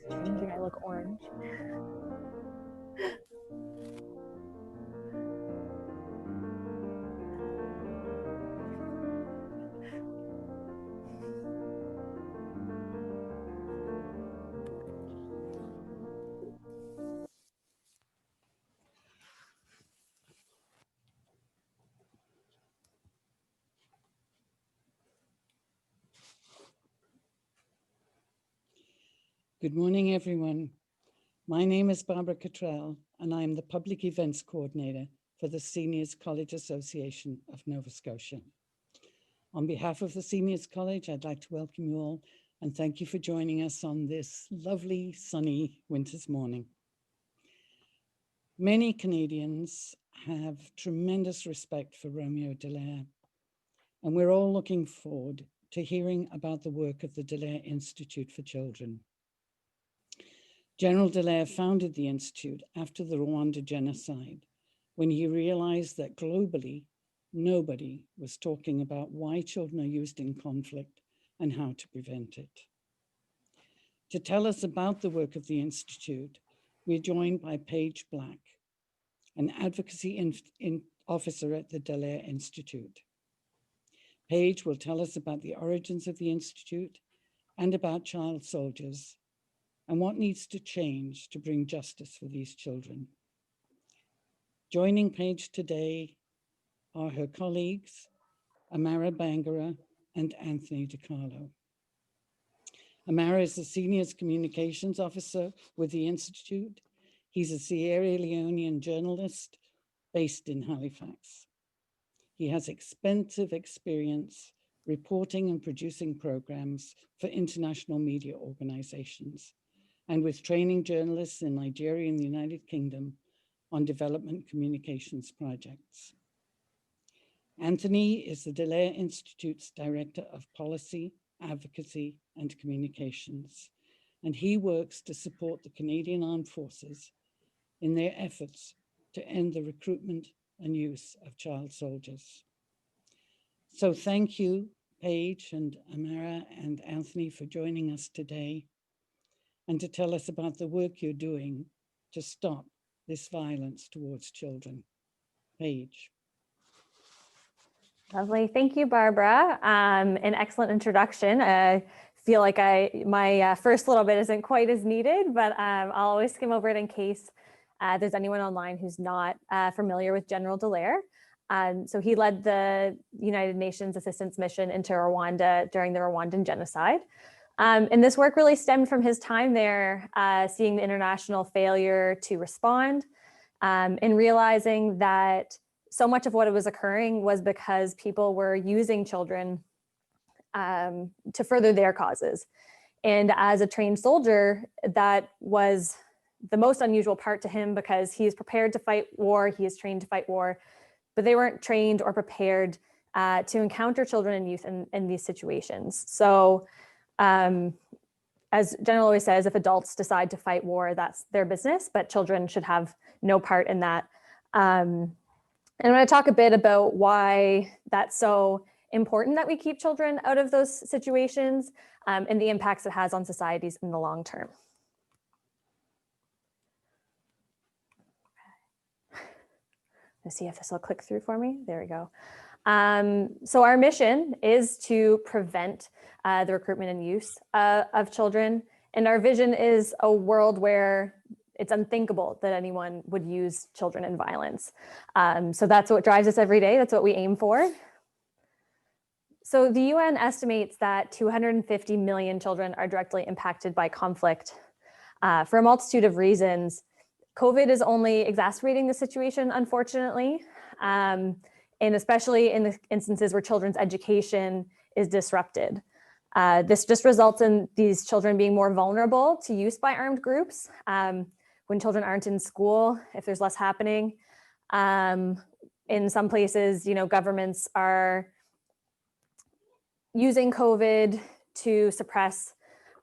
Changing, I look orange. Good morning, everyone. My name is Barbara Cottrell, and I'm the Public Events Coordinator for the Seniors College Association of Nova Scotia. On behalf of the Seniors College, I'd like to welcome you all and thank you for joining us on this lovely, sunny winter's morning. Many Canadians have tremendous respect for Romeo Dallaire, and we're all looking forward to hearing about the work of the Dallaire Institute for Children. General Dallaire founded the Institute after the Rwanda Genocide, when he realized that globally, nobody was talking about why children are used in conflict and how to prevent it. To tell us about the work of the Institute, we're joined by PAIGE BLACK, an Advocacy Officer at the Dallaire Institute. PAIGE will tell us about the origins of the Institute and about child soldiers, and what needs to change to bring justice for these children. Joining PAIGE today are her colleagues, Amara Bangara and Anthony DiCarlo. Amara is the Seniors Communications Officer with the Institute. He's a Sierra Leonean journalist based in Halifax. He has extensive experience reporting and producing programs for international media organizations, and with training journalists in Nigeria and the United Kingdom on development communications projects. Anthony is the Dallaire Institute's Director of Policy, Advocacy, and Communications, and he works to support the Canadian Armed Forces in their efforts to end the recruitment and use of child soldiers. So thank you, Paige and Amara and Anthony, for joining us today and to tell us about the work you're doing to stop this violence towards children. Paige. Lovely, thank you, Barbara. An excellent introduction. I feel like my first little bit isn't quite as needed, but I'll always skim over it in case there's anyone online who's not familiar with General Dallaire. So he led the United Nations Assistance Mission into Rwanda during the Rwandan Genocide. And this work really stemmed from his time there, seeing the international failure to respond, and realizing that so much of what was occurring was because people were using children to further their causes. And as a trained soldier, that was the most unusual part to him, because he is prepared to fight war, he is trained to fight war, but they weren't trained or prepared to encounter children and youth in these situations. So as General always says, if adults decide to fight war, that's their business, but children should have no part in that. And I'm going to talk a bit about why that's so important that we keep children out of those situations, and the impacts it has on societies in the long term. Let's see if this will click through for me. There we go. So our mission is to prevent the recruitment and use of children. And our vision is a world where it's unthinkable that anyone would use children in violence. So that's what drives us every day. That's what we aim for. So the UN estimates that 250 million children are directly impacted by conflict for a multitude of reasons. COVID is only exacerbating the situation, unfortunately, and especially in the instances where children's education is disrupted. This just results in these children being more vulnerable to use by armed groups. When children aren't in school, if there's less happening. In some places, governments are using COVID to suppress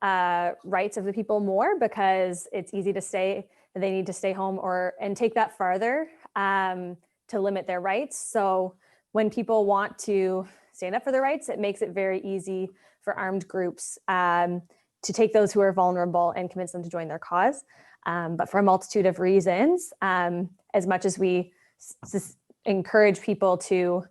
rights of the people more because it's easy to say that they need to stay home and take that farther to limit their rights. So when people want to stand up for their rights, it makes it very easy for armed groups to take those who are vulnerable and convince them to join their cause. But for a multitude of reasons, as much as we encourage people to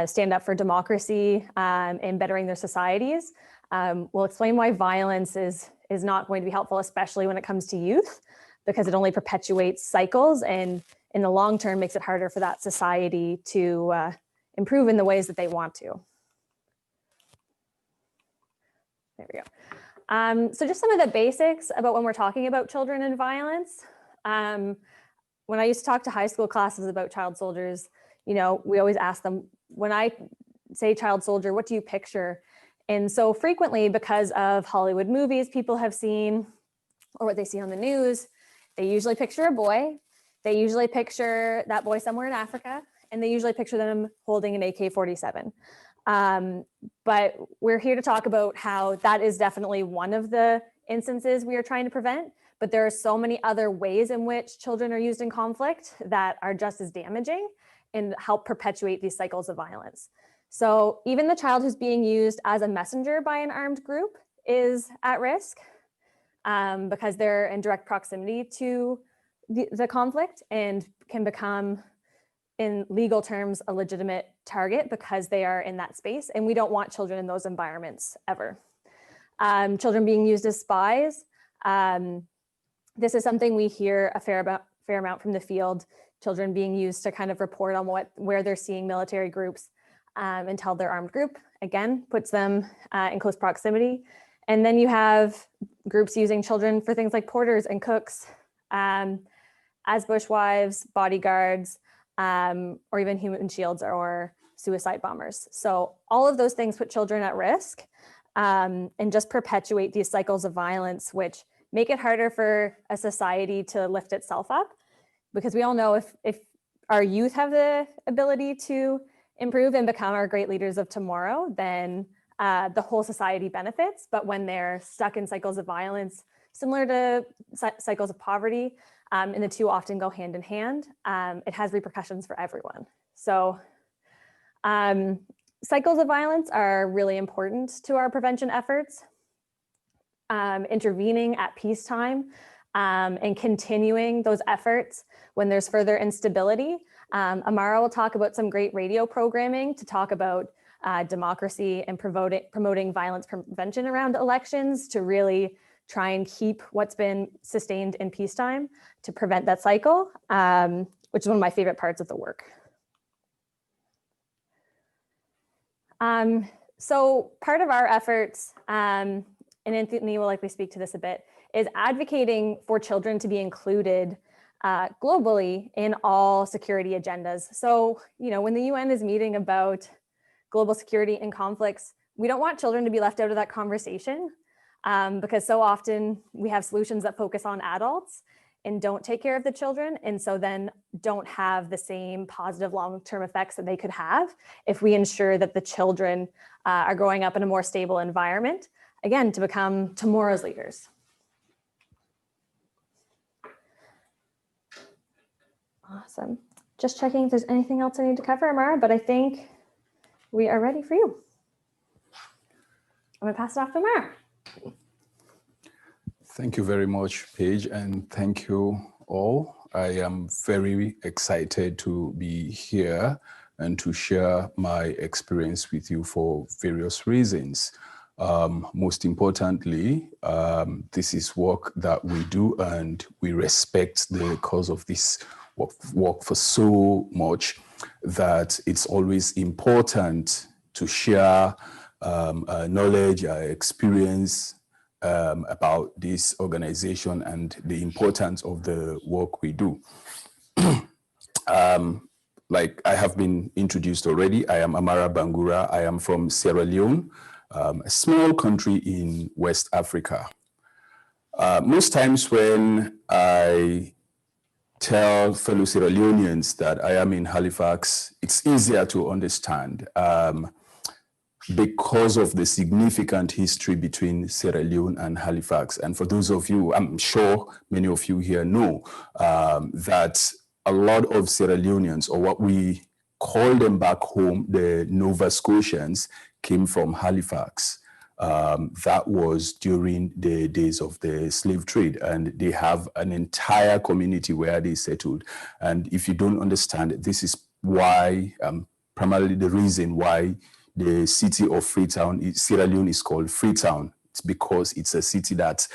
stand up for democracy and bettering their societies, we'll explain why violence is not going to be helpful, especially when it comes to youth, because it only perpetuates cycles and in the long term makes it harder for that society to improve in the ways that they want to. There we go. So just some of the basics about when we're talking about children and violence. When I used to talk to high school classes about child soldiers, we always ask them, when I say child soldier, what do you picture? And so frequently, because of Hollywood movies people have seen or what they see on the news, they usually picture a boy. They usually picture that boy somewhere in Africa, and they usually picture them holding an AK-47. But we're here to talk about how that is definitely one of the instances we are trying to prevent, but there are so many other ways in which children are used in conflict that are just as damaging and help perpetuate these cycles of violence. So even the child who's being used as a messenger by an armed group is at risk because they're in direct proximity to the conflict and can become, in legal terms, a legitimate target because they are in that space, and we don't want children in those environments ever. Children being used as spies. This is something we hear a fair amount from the field, children being used to kind of report on where they're seeing military groups and tell their armed group, again, puts them in close proximity. And then you have groups using children for things like porters and cooks, as bushwives, bodyguards, or even human shields or suicide bombers. So all of those things put children at risk and just perpetuate these cycles of violence, which make it harder for a society to lift itself up. Because we all know if our youth have the ability to improve and become our great leaders of tomorrow, then the whole society benefits. But when they're stuck in cycles of violence, similar to cycles of poverty, and the two often go hand in hand, it has repercussions for everyone. So cycles of violence are really important to our prevention efforts. Intervening at peacetime and continuing those efforts when there's further instability. Amara will talk about some great radio programming to talk about democracy and promoting violence prevention around elections to really try and keep what's been sustained in peacetime to prevent that cycle, which is one of my favorite parts of the work. So part of our efforts, and Anthony will likely speak to this a bit, is advocating for children to be included globally in all security agendas. So, when the UN is meeting about global security and conflicts, we don't want children to be left out of that conversation because so often we have solutions that focus on adults and don't take care of the children, and so then don't have the same positive long-term effects that they could have if we ensure that the children are growing up in a more stable environment, again, to become tomorrow's leaders. Awesome. Just checking if there's anything else I need to cover, Amara, but I think we are ready for you. I'm gonna pass it off to Amara. Thank you very much, Paige, and thank you all. I am very excited to be here and to share my experience with you for various reasons. Most importantly, this is work that we do, and we respect the cause of this work for so much that it's always important to share knowledge, experience, about this organization and the importance of the work we do. Like I have been introduced already, I am Amara Bangura. I am from Sierra Leone, a small country in West Africa. Most times when I tell fellow Sierra Leoneans that I am in Halifax, it's easier to understand because of the significant history between Sierra Leone and Halifax. And for those of you, I'm sure many of you here know that a lot of Sierra Leoneans, or what we call them back home, the Nova Scotians, came from Halifax. That was during the days of the slave trade, and they have an entire community where they settled. And if you don't understand, this is why, primarily the reason why the city of Freetown, Sierra Leone, is called Freetown. It's because it's a city that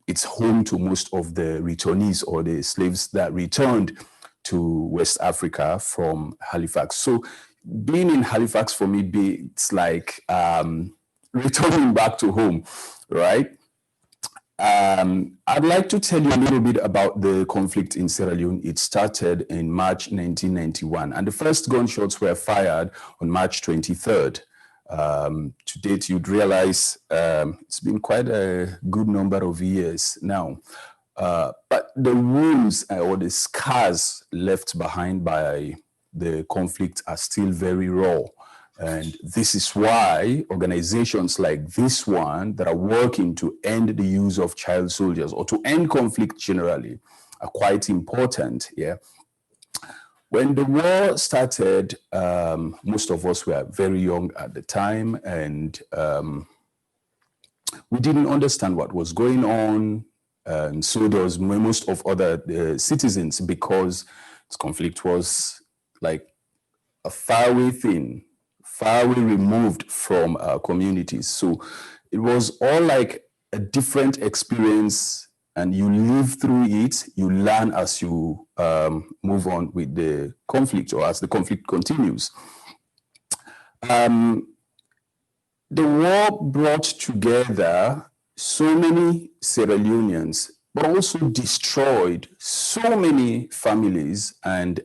it's home to most of the returnees or the slaves that returned to West Africa from Halifax. So being in Halifax for me, it's like returning back to home, right? I'd like to tell you a little bit about the conflict in Sierra Leone. It started in March 1991, and the first gunshots were fired on March 23rd. To date, you'd realize it's been quite a good number of years now. But the wounds or the scars left behind by the conflict are still very raw. And this is why organizations like this one that are working to end the use of child soldiers or to end conflict generally are quite important. Yeah. When the war started, most of us were very young at the time, and we didn't understand what was going on. And so there was most of other citizens, because this conflict was like a faraway thing, faraway removed from our communities. So it was all like a different experience, and you live through it, you learn as you move on with the conflict, or as the conflict continues. The war brought together so many Sierra Leoneans, but also destroyed so many families and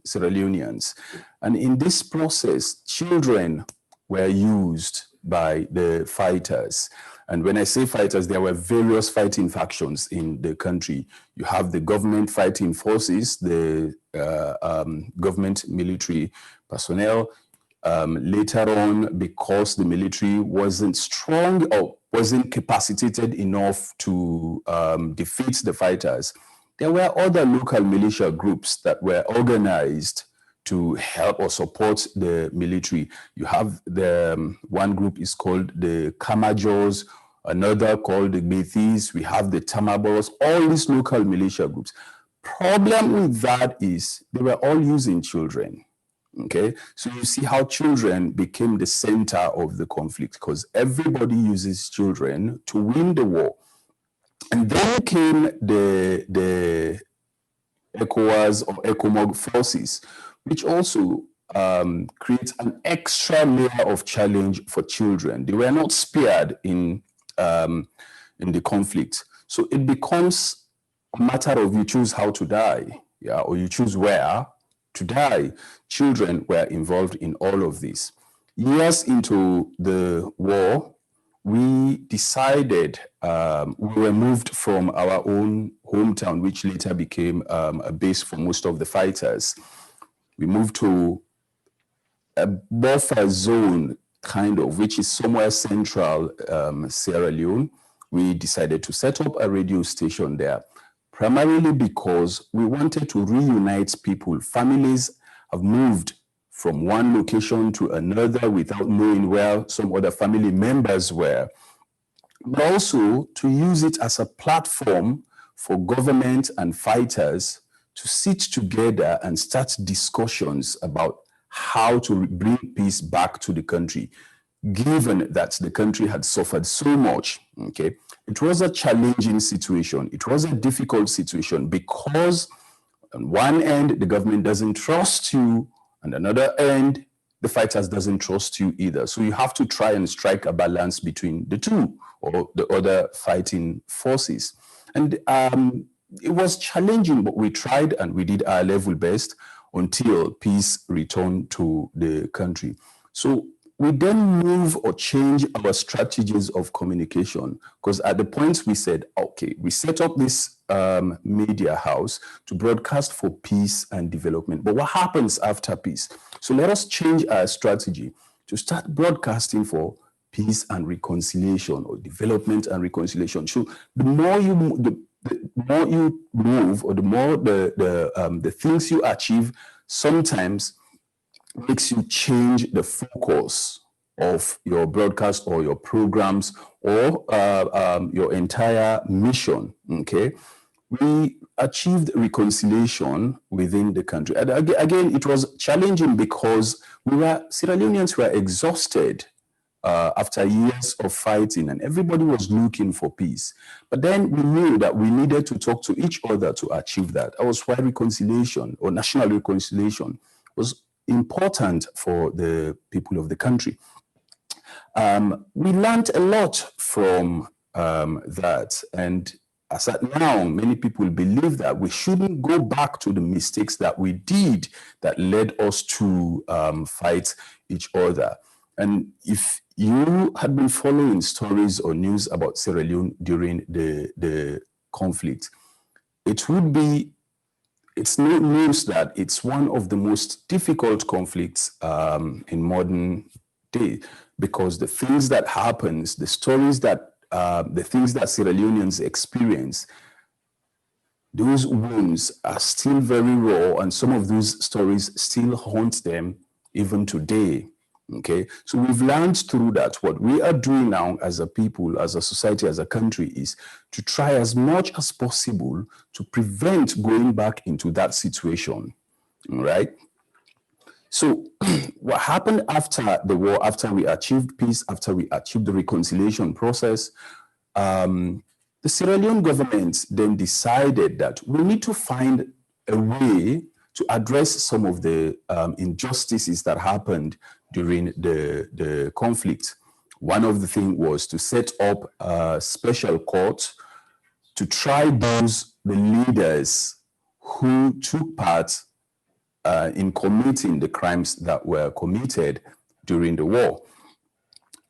Sierra Leoneans. And in this process, children were used by the fighters. And when I say fighters, there were various fighting factions in the country. You have the government fighting forces, the government military personnel. Later on, because the military wasn't strong or wasn't capacitated enough to defeat the fighters, there were other local militia groups that were organized to help or support the military. You have the one group is called the Kamajors, another called the Bethis, we have the Tamaboros, all these local militia groups. Problem with that is they were all using children. Okay, so you see how children became the center of the conflict, because everybody uses children to win the war. And then came the ECOWAS or ECOMOG forces, which also creates an extra layer of challenge for children. They were not spared in the conflict. So it becomes a matter of you choose how to die, yeah, or you choose where to die. Children were involved in all of this. Years into the war, we decided, we were moved from our own hometown, which later became a base for most of the fighters. We moved to a buffer zone, kind of, which is somewhere central Sierra Leone. We decided to set up a radio station there, primarily because we wanted to reunite people. Families have moved from one location to another without knowing where some other family members were, but also to use it as a platform for government and fighters to sit together and start discussions about how to bring peace back to the country, given that the country had suffered so much. Okay, it was a challenging situation. It was a difficult situation because on one end, the government doesn't trust you, and another end, the fighters doesn't trust you either. So you have to try and strike a balance between the two or the other fighting forces. And it was challenging, but we tried and we did our level best until peace returned to the country. So we then move or change our strategies of communication, because at the point we said, okay, we set up this media house to broadcast for peace and development. But what happens after peace? So let us change our strategy to start broadcasting for peace and reconciliation, or development and reconciliation. So the more you move, or the more the things you achieve, sometimes makes you change the focus of your broadcast or your programs or your entire mission. Okay, we achieved reconciliation within the country. And again, it was challenging because Sierra Leoneans were exhausted after years of fighting, and everybody was looking for peace. But then we knew that we needed to talk to each other to achieve that. That was why reconciliation, or national reconciliation, was important for the people of the country. We learned a lot from that. And as at now, many people believe that we shouldn't go back to the mistakes that we did that led us to fight each other. And if you had been following stories or news about Sierra Leone during the conflict, it's no news that it's one of the most difficult conflicts in modern day, because the things that happens, the stories that, the things that Sierra Leoneans experience, those wounds are still very raw, and some of those stories still haunt them even today. Okay, so we've learned through that. What we are doing now as a people, as a society, as a country, is to try as much as possible to prevent going back into that situation, right? So what happened after the war, after we achieved peace, after we achieved the reconciliation process, the Sierra Leone government then decided that we need to find a way to address some of the injustices that happened during the conflict. One of the things was to set up a special court to try the leaders who took part in committing the crimes that were committed during the war.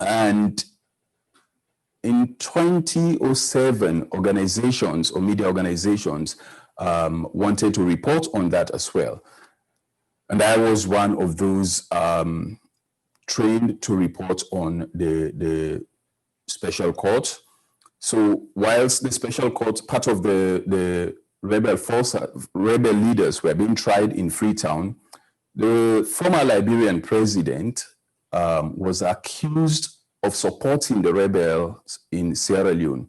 And in 2007, organizations or media organizations wanted to report on that as well. And I was one of those trained to report on the special court. So whilst the special court, part of the rebel leaders were being tried in Freetown, the former Liberian president was accused of supporting the rebels in Sierra Leone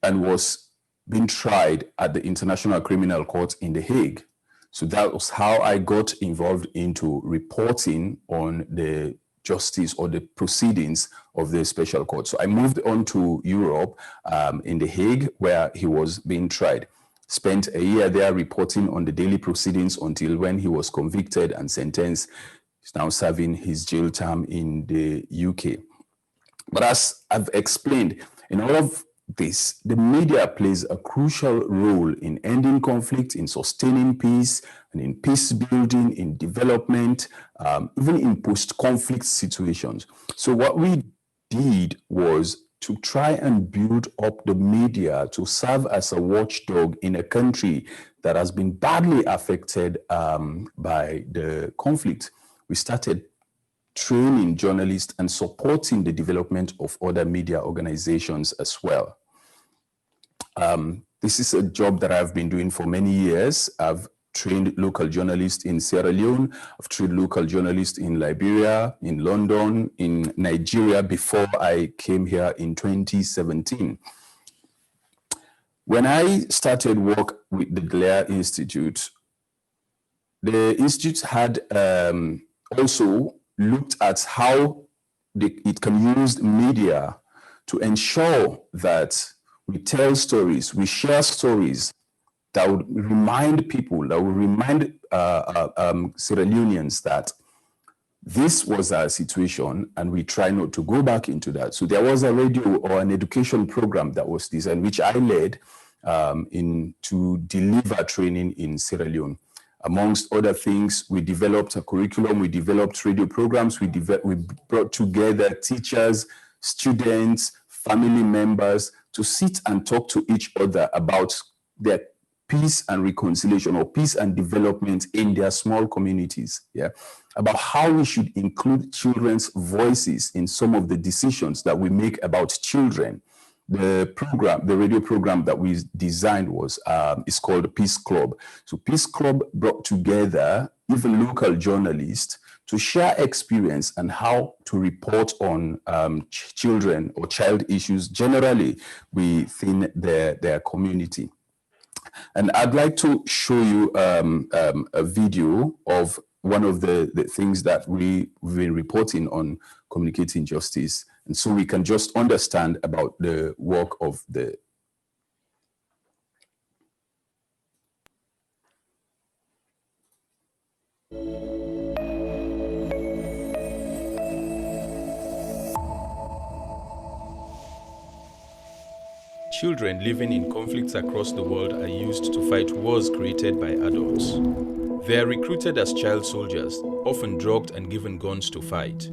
and was being tried at the International Criminal Court in The Hague. So that was how I got involved into reporting on the justice or the proceedings of the special court. So I moved on to Europe in The Hague, where he was being tried. Spent a year there reporting on the daily proceedings until when he was convicted and sentenced. He's now serving his jail term in the UK. But as I've explained, in all of this, the media plays a crucial role in ending conflict, in sustaining peace, and in peace building, in development, even in post-conflict situations. So what we did was to try and build up the media to serve as a watchdog in a country that has been badly affected by the conflict. We started training journalists and supporting the development of other media organizations as well. This is a job that I've been doing for many years. I've trained local journalists in Sierra Leone. I've trained local journalists in Liberia, in London, in Nigeria before I came here in 2017. When I started work with the Dallaire Institute, the Institute had also looked at how it can use media to ensure that we tell stories, we share stories that would remind people, that would remind Sierra Leoneans that This was our situation, and we try not to go back into that. So there was a radio or an education program that was designed, which I led to deliver training in Sierra Leone. Amongst other things, we developed a curriculum, we developed radio programs, we brought together teachers, students, family members to sit and talk to each other about their peace and reconciliation, or peace and development in their small communities, about how we should include children's voices in some of the decisions that we make about children. The radio program that we designed is called Peace Club. So Peace Club brought together even local journalists to share experience and how to report on children or child issues generally within their community. And I'd like to show you a video of one of the things that we've been reporting on communicating justice. And so we can just understand about the work of the Children living in conflicts across the world are used to fight wars created by adults. They are recruited as child soldiers, often drugged and given guns to fight.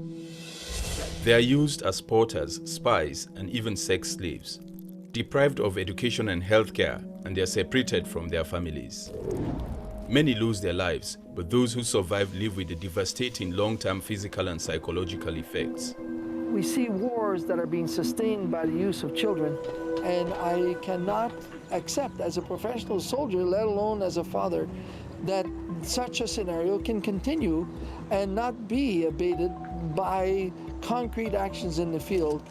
They are used as porters, spies, and even sex slaves. Deprived of education and healthcare, and they are separated from their families. Many lose their lives, but those who survive live with the devastating long-term physical and psychological effects. We see wars that are being sustained by the use of children, and I cannot accept as a professional soldier, let alone as a father, that such a scenario can continue and not be abated by concrete actions in the field.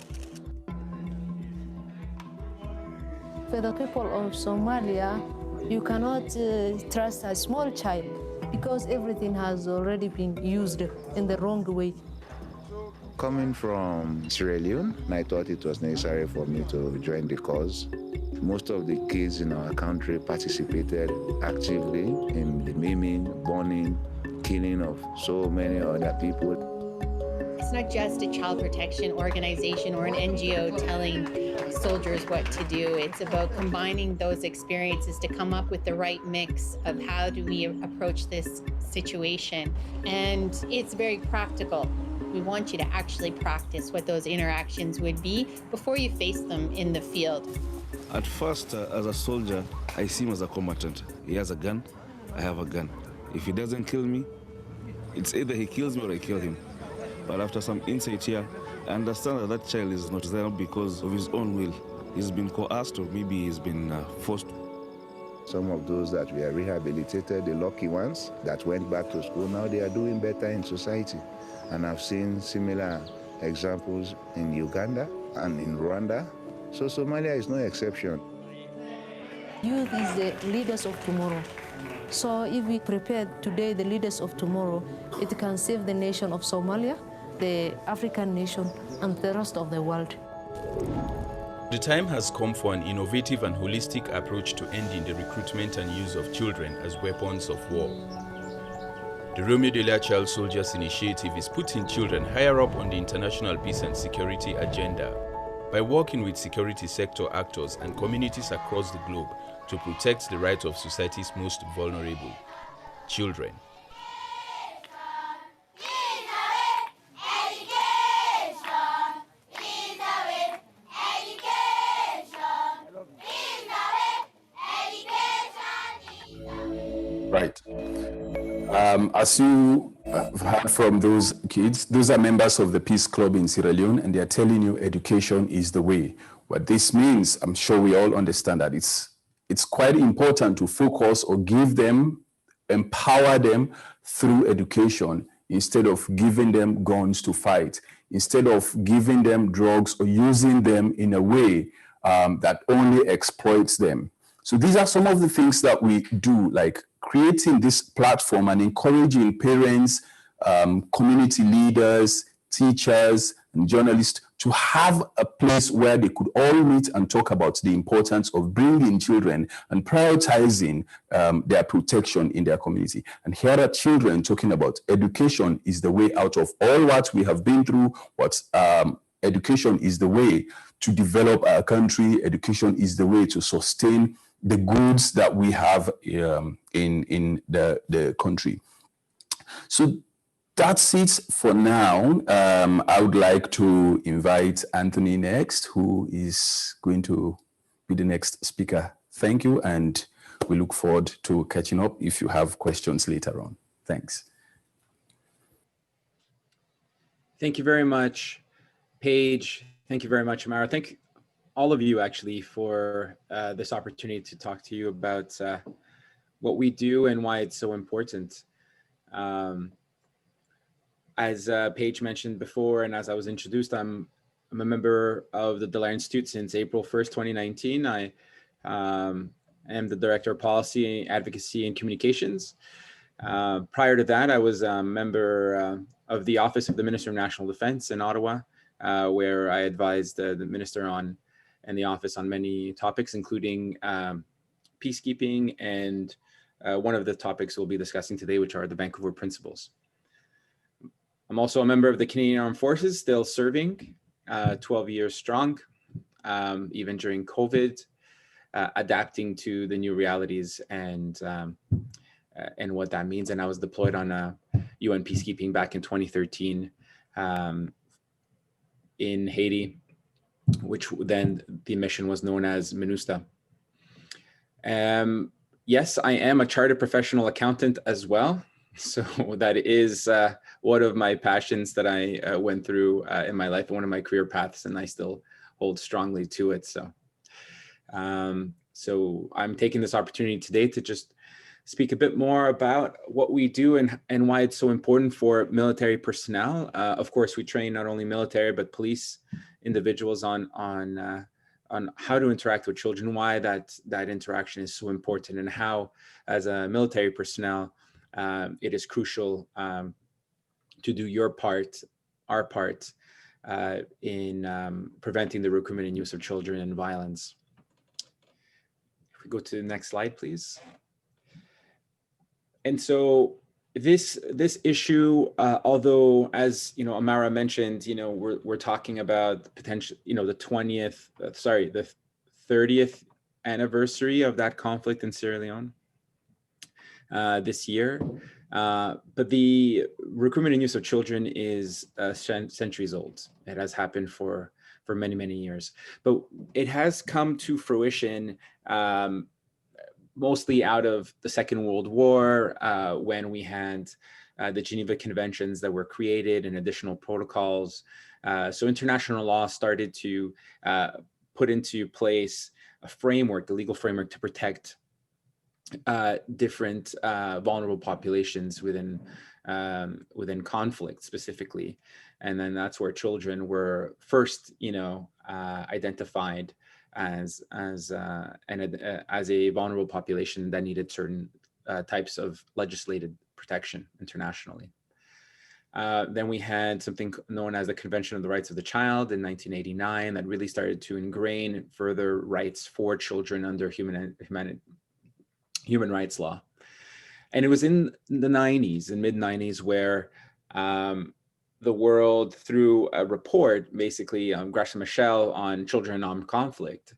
For the people of Somalia, you cannot trust a small child because everything has already been used in the wrong way. Coming from Sierra Leone, I thought it was necessary for me to join the cause. Most of the kids in our country participated actively in the maiming, burning, killing of so many other people. It's not just a child protection organization or an NGO telling soldiers what to do. It's about combining those experiences to come up with the right mix of how do we approach this situation. And it's very practical. We want you to actually practice what those interactions would be before you face them in the field. At first, as a soldier, I see him as a combatant. He has a gun, I have a gun. If he doesn't kill me, it's either he kills me or I kill him. But after some insight here, I understand that that child is not there because of his own will. He's been coerced, or maybe he's been forced. Some of those that were rehabilitated, the lucky ones that went back to school, now they are doing better in society. And I've seen similar examples in Uganda and in Rwanda. So Somalia is no exception. Youth is the leaders of tomorrow. So if we prepare today the leaders of tomorrow, it can save the nation of Somalia, the African nation, and the rest of the world. The time has come for an innovative and holistic approach to ending the recruitment and use of children as weapons of war. The Romeo Dallaire Child Soldiers Initiative is putting children higher up on the international peace and security agenda by working with security sector actors and communities across the globe to protect the rights of society's most vulnerable, children. Right. As you have heard from those kids, those are members of the Peace Club in Sierra Leone, and they're telling you education is the way. What this means, I'm sure we all understand that it's quite important to focus or empower them through education instead of giving them guns to fight, instead of giving them drugs or using them in a way that only exploits them. So these are some of the things that we do, like creating this platform and encouraging parents, community leaders, teachers, and journalists to have a place where they could all meet and talk about the importance of bringing children and prioritizing their protection in their community. And here are children talking about education is the way out of all what we have been through, what education is the way to develop our country, education is the way to sustain the goods that we have in the country. So that's it for now. I would like to invite Anthony next, who is going to be the next speaker. Thank you, and we look forward to catching up if you have questions later on. Thanks. Thank you very much, Paige. Thank you very much, Amara. Thank all of you actually for this opportunity to talk to you about what we do and why it's so important. As Paige mentioned before, and as I was introduced, I'm a member of the Dallaire Institute since April 1st, 2019. I am the Director of Policy, Advocacy, and Communications. Prior to that, I was a member of the Office of the Minister of National Defense in Ottawa, where I advised the Minister and the office on many topics, including peacekeeping and one of the topics we'll be discussing today, which are the Vancouver Principles. I'm also a member of the Canadian Armed Forces, still serving, 12 years strong, even during COVID, adapting to the new realities and what that means. And I was deployed on UN peacekeeping back in 2013 in Haiti, which then the mission was known as MINUSTA. Yes, I am a chartered professional accountant as well. So that is one of my passions that I went through in my life, one of my career paths, and I still hold strongly to it. So, so I'm taking this opportunity today to just speak a bit more about what we do and why it's so important for military personnel. Of course, we train not only military, but police individuals on how to interact with children, why that interaction is so important, and how, as a military personnel, it is crucial to do your part, our part, in preventing the recruitment and use of children and violence. If we go to the next slide, please. And so this issue, although, as you know, Amara mentioned, you know, we're talking about the potential, you know, the 30th anniversary of that conflict in Sierra Leone this year. But the recruitment and use of children is centuries old. It has happened for many, many years, but it has come to fruition mostly out of the Second World War, when we had the Geneva Conventions that were created and additional protocols. So international law started to put into place a framework, the legal framework, to protect different vulnerable populations within conflict specifically. And then that's where children were first, you know, identified as a vulnerable population that needed certain types of legislated protection internationally. Then we had something known as the Convention on the Rights of the Child in 1989 that really started to ingrain further rights for children under human rights law. And it was in the 90s, in mid-90s, where the world, through a report, basically Gresham Michel on children in armed conflict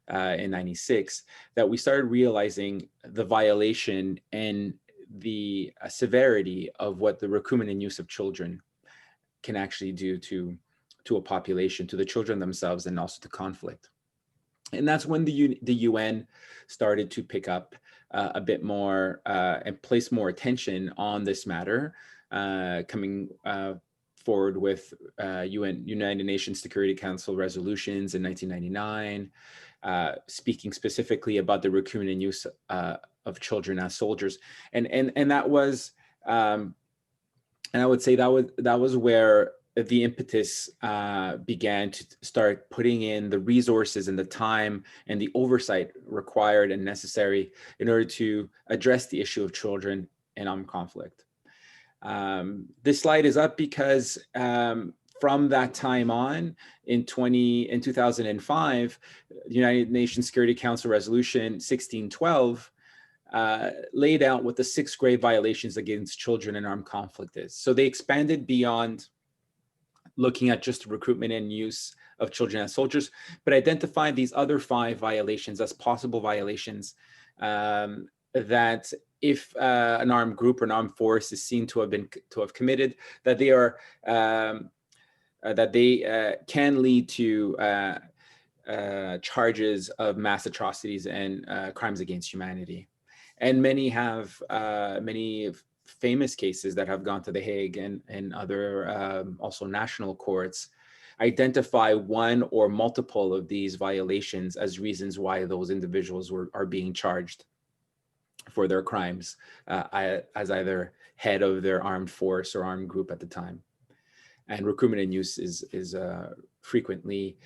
in 96, that we started realizing the violation and the severity of what the recruitment and use of children can actually do to a population, to the children themselves, and also to conflict. And that's when the UN started to pick up a bit more and place more attention on this matter, coming forward with United Nations Security Council resolutions in 1999, speaking specifically about the recruitment and use of children as soldiers, and that was, and I would say that was where the impetus began to start putting in the resources and the time and the oversight required and necessary in order to address the issue of children in armed conflict. This slide is up because from that time on, in 2005, the United Nations Security Council Resolution 1612 laid out what the 6 grave violations against children in armed conflict is. So they expanded beyond looking at just recruitment and use of children as soldiers, but identified these other 5 violations as possible violations that if an armed group or an armed force is seen to have committed, that they are can lead to charges of mass atrocities and crimes against humanity. And many have many famous cases that have gone to The Hague and other also national courts identify one or multiple of these violations as reasons why those individuals are being charged for their crimes as either head of their armed force or armed group at the time. And recruitment and use is frequently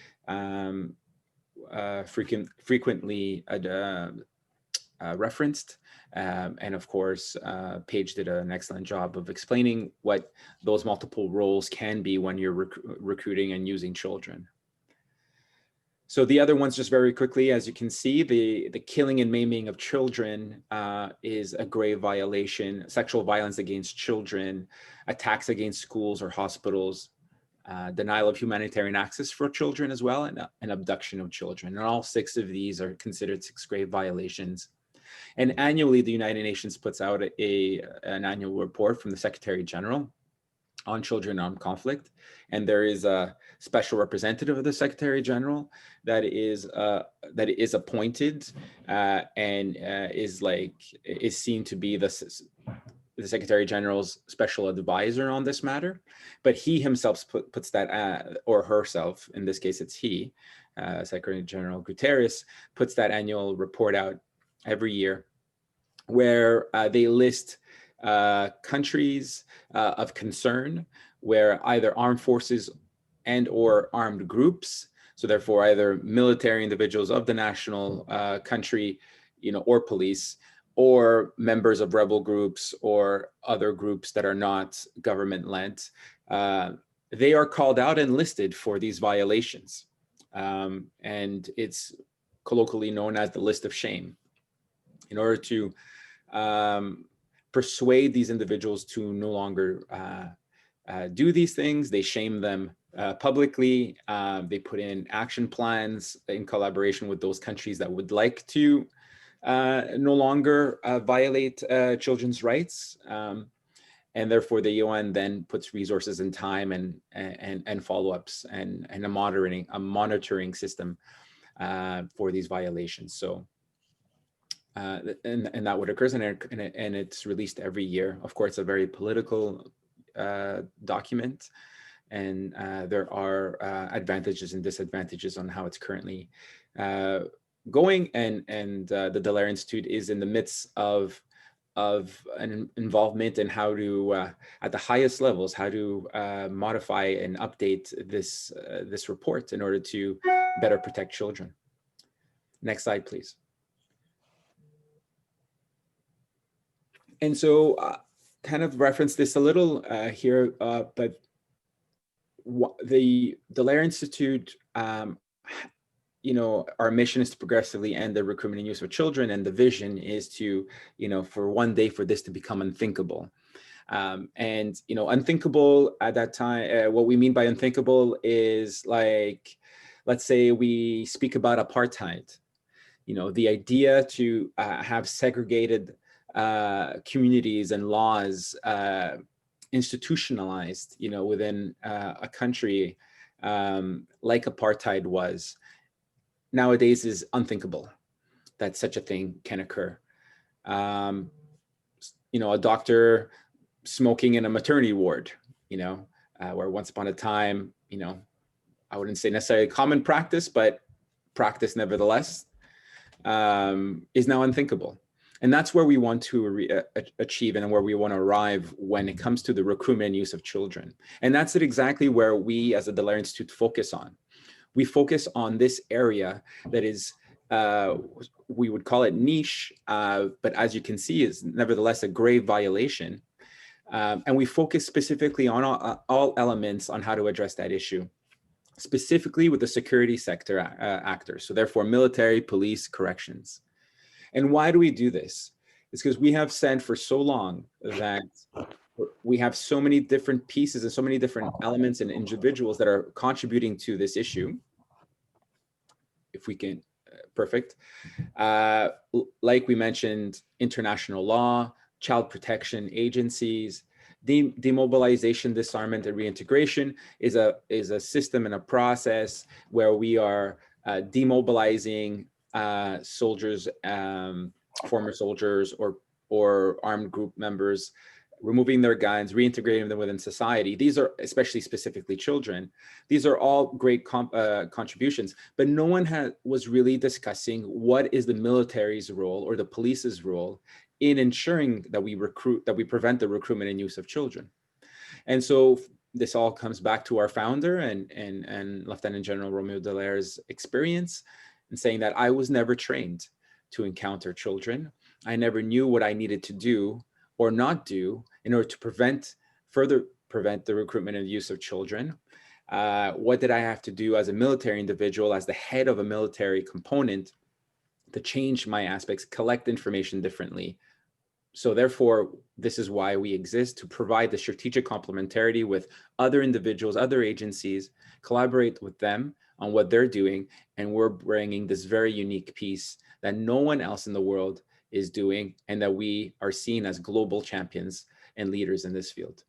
referenced. And of course, PAIGE did an excellent job of explaining what those multiple roles can be when you're recruiting and using children. So the other ones, just very quickly, as you can see, the killing and maiming of children is a grave violation. Sexual violence against children, attacks against schools or hospitals, denial of humanitarian access for children as well, and abduction of children. And all 6 of these are considered 6 grave violations. And annually, the United Nations puts out an annual report from the Secretary General on children in armed conflict. And there is a special representative of the Secretary General that is appointed and is seen to be the Secretary General's special advisor on this matter. But he himself puts that, or herself, in this case it's he, Secretary General Guterres, puts that annual report out every year, where they list countries of concern where either armed forces and or armed groups, so therefore either military individuals of the national country, or police, or members of rebel groups or other groups that are not government-led, they are called out and listed for these violations. And it's colloquially known as the list of shame. In order to persuade these individuals to no longer do these things, they shame them publicly. They put in action plans in collaboration with those countries that would like to no longer violate children's rights. And therefore the UN then puts resources and time and follow-ups and a monitoring system for these violations. So and that what occurs, and it's released every year. Of course, it's a very political document, and there are advantages and disadvantages on how it's currently going. And the Dallaire Institute is in the midst of an involvement in how to, at the highest levels, how to modify and update this report in order to better protect children. Next slide, please. And so kind of reference this a little here, but the Dallaire Institute, our mission is to progressively end the recruitment and use of children, and the vision is to, for one day for this to become unthinkable. And, unthinkable at that time, what we mean by unthinkable is like, let's say we speak about apartheid, the idea to have segregated communities and laws institutionalized, within a country like apartheid was, nowadays is unthinkable that such a thing can occur. A doctor smoking in a maternity ward, where once upon a time, I wouldn't say necessarily common practice, but practice nevertheless, is now unthinkable. And that's where we want to achieve and where we want to arrive when it comes to the recruitment and use of children. And that's exactly where we as the Dallaire Institute focus on. We focus on this area that is, we would call it niche, but as you can see is nevertheless a grave violation And we focus specifically on all elements on how to address that issue, specifically with the security sector actors. So therefore, military, police, corrections. And why do we do this? It's because we have said for so long that we have so many different pieces and so many different elements and individuals that are contributing to this issue. If we can, perfect. Like we mentioned, international law, child protection agencies, demobilization, disarmament, and reintegration is a system and a process where we are demobilizing soldiers, former soldiers or armed group members, removing their guns, reintegrating them within society. These are, especially specifically children, these are all great contributions, but no one was really discussing what is the military's role or the police's role in ensuring that we prevent the recruitment and use of children. And so this all comes back to our founder and Lieutenant General Romeo Dallaire's experience in saying that I was never trained to encounter children. I never knew what I needed to do or not do in order to further prevent the recruitment and use of children. What did I have to do as a military individual, as the head of a military component, to change my aspects, collect information differently? So therefore, this is why we exist, to provide the strategic complementarity with other individuals, other agencies, collaborate with them on what they're doing, and we're bringing this very unique piece that no one else in the world is doing, and that we are seen as global champions and leaders in this field.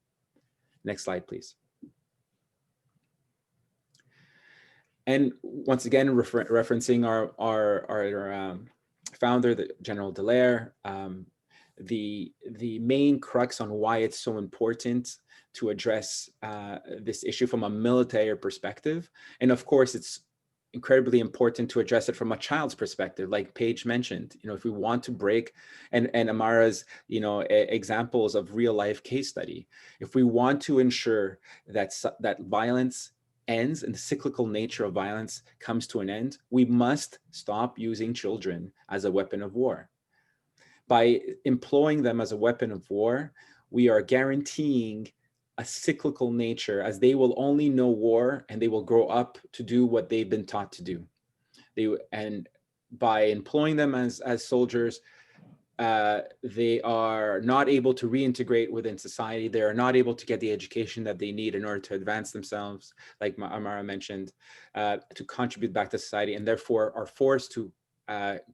Next slide, please. And once again, referencing our founder, the General Dallaire, the main crux on why it's so important to address this issue from a military perspective. And of course, it's incredibly important to address it from a child's perspective, like Paige mentioned. If we want to break, and Amara's examples of real life case study, if we want to ensure that violence ends and the cyclical nature of violence comes to an end, we must stop using children as a weapon of war. By employing them as a weapon of war, we are guaranteeing a cyclical nature, as they will only know war and they will grow up to do what they've been taught to do. And by employing them as soldiers, they are not able to reintegrate within society. They are not able to get the education that they need in order to advance themselves, like Amara mentioned, to contribute back to society, and therefore are forced to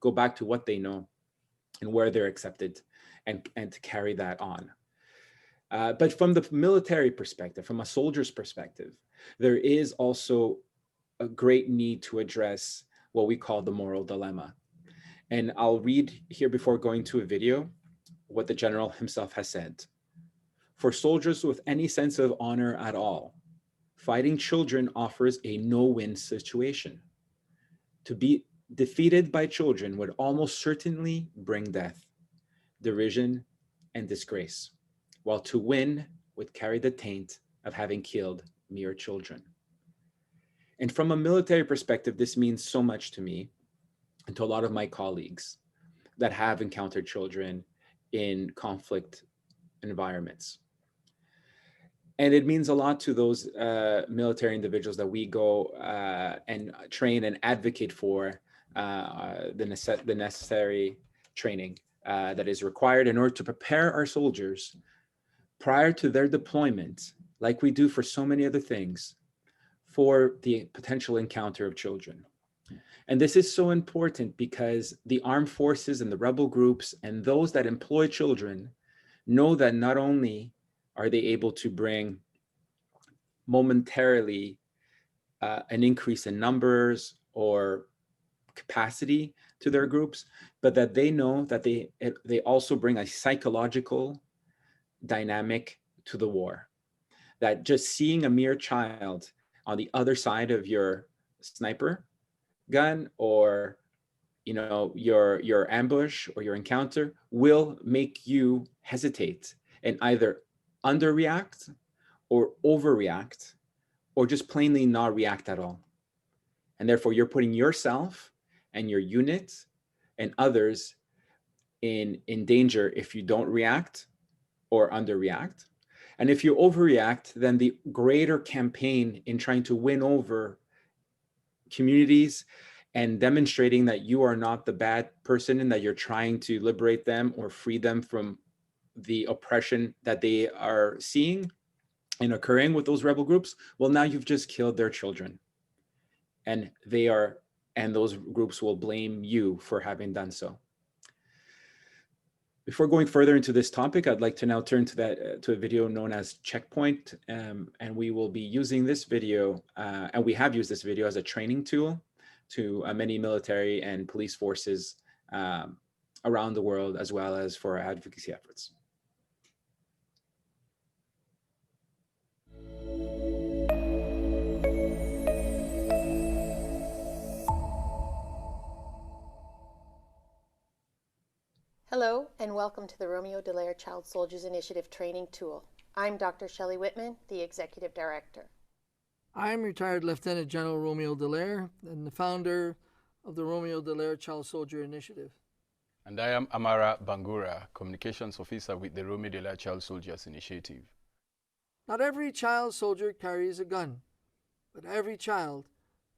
go back to what they know and where they're accepted, and to carry that on. But from the military perspective, from a soldier's perspective, there is also a great need to address what we call the moral dilemma. And I'll read here, before going to a video, what the general himself has said. For soldiers with any sense of honor at all, fighting children offers a no-win situation. To be defeated by children would almost certainly bring death, derision, and disgrace, while to win would carry the taint of having killed mere children. And from a military perspective, this means so much to me and to a lot of my colleagues that have encountered children in conflict environments. And it means a lot to those military individuals that we go and train and advocate for the necessary training that is required in order to prepare our soldiers prior to their deployment, like we do for so many other things, for the potential encounter of children. And this is so important because the armed forces and the rebel groups and those that employ children know that not only are they able to bring momentarily an increase in numbers or capacity to their groups, but that they know that they also bring a psychological dynamic to the war. That just seeing a mere child on the other side of your sniper gun, or your ambush or your encounter, will make you hesitate and either underreact or overreact, or just plainly not react at all. And therefore you're putting yourself and your unit and others in danger if you don't react or underreact, And if you overreact, then the greater campaign in trying to win over communities and demonstrating that you are not the bad person and that you're trying to liberate them or free them from the oppression that they are seeing and occurring with those rebel groups, well, now you've just killed their children. And those groups will blame you for having done so. Before going further into this topic, I'd like to now turn to a video known as Checkpoint, and we will be using this video, and we have used this video as a training tool to many military and police forces around the world, as well as for our advocacy efforts. Hello, and welcome to the Romeo Dallaire Child Soldiers Initiative Training Tool. I'm Dr. Shelley Whitman, the Executive Director. I'm retired Lieutenant General Romeo Dallaire and the founder of the Romeo Dallaire Child Soldier Initiative. And I am Amara Bangura, Communications Officer with the Romeo Dallaire Child Soldiers Initiative. Not every child soldier carries a gun, but every child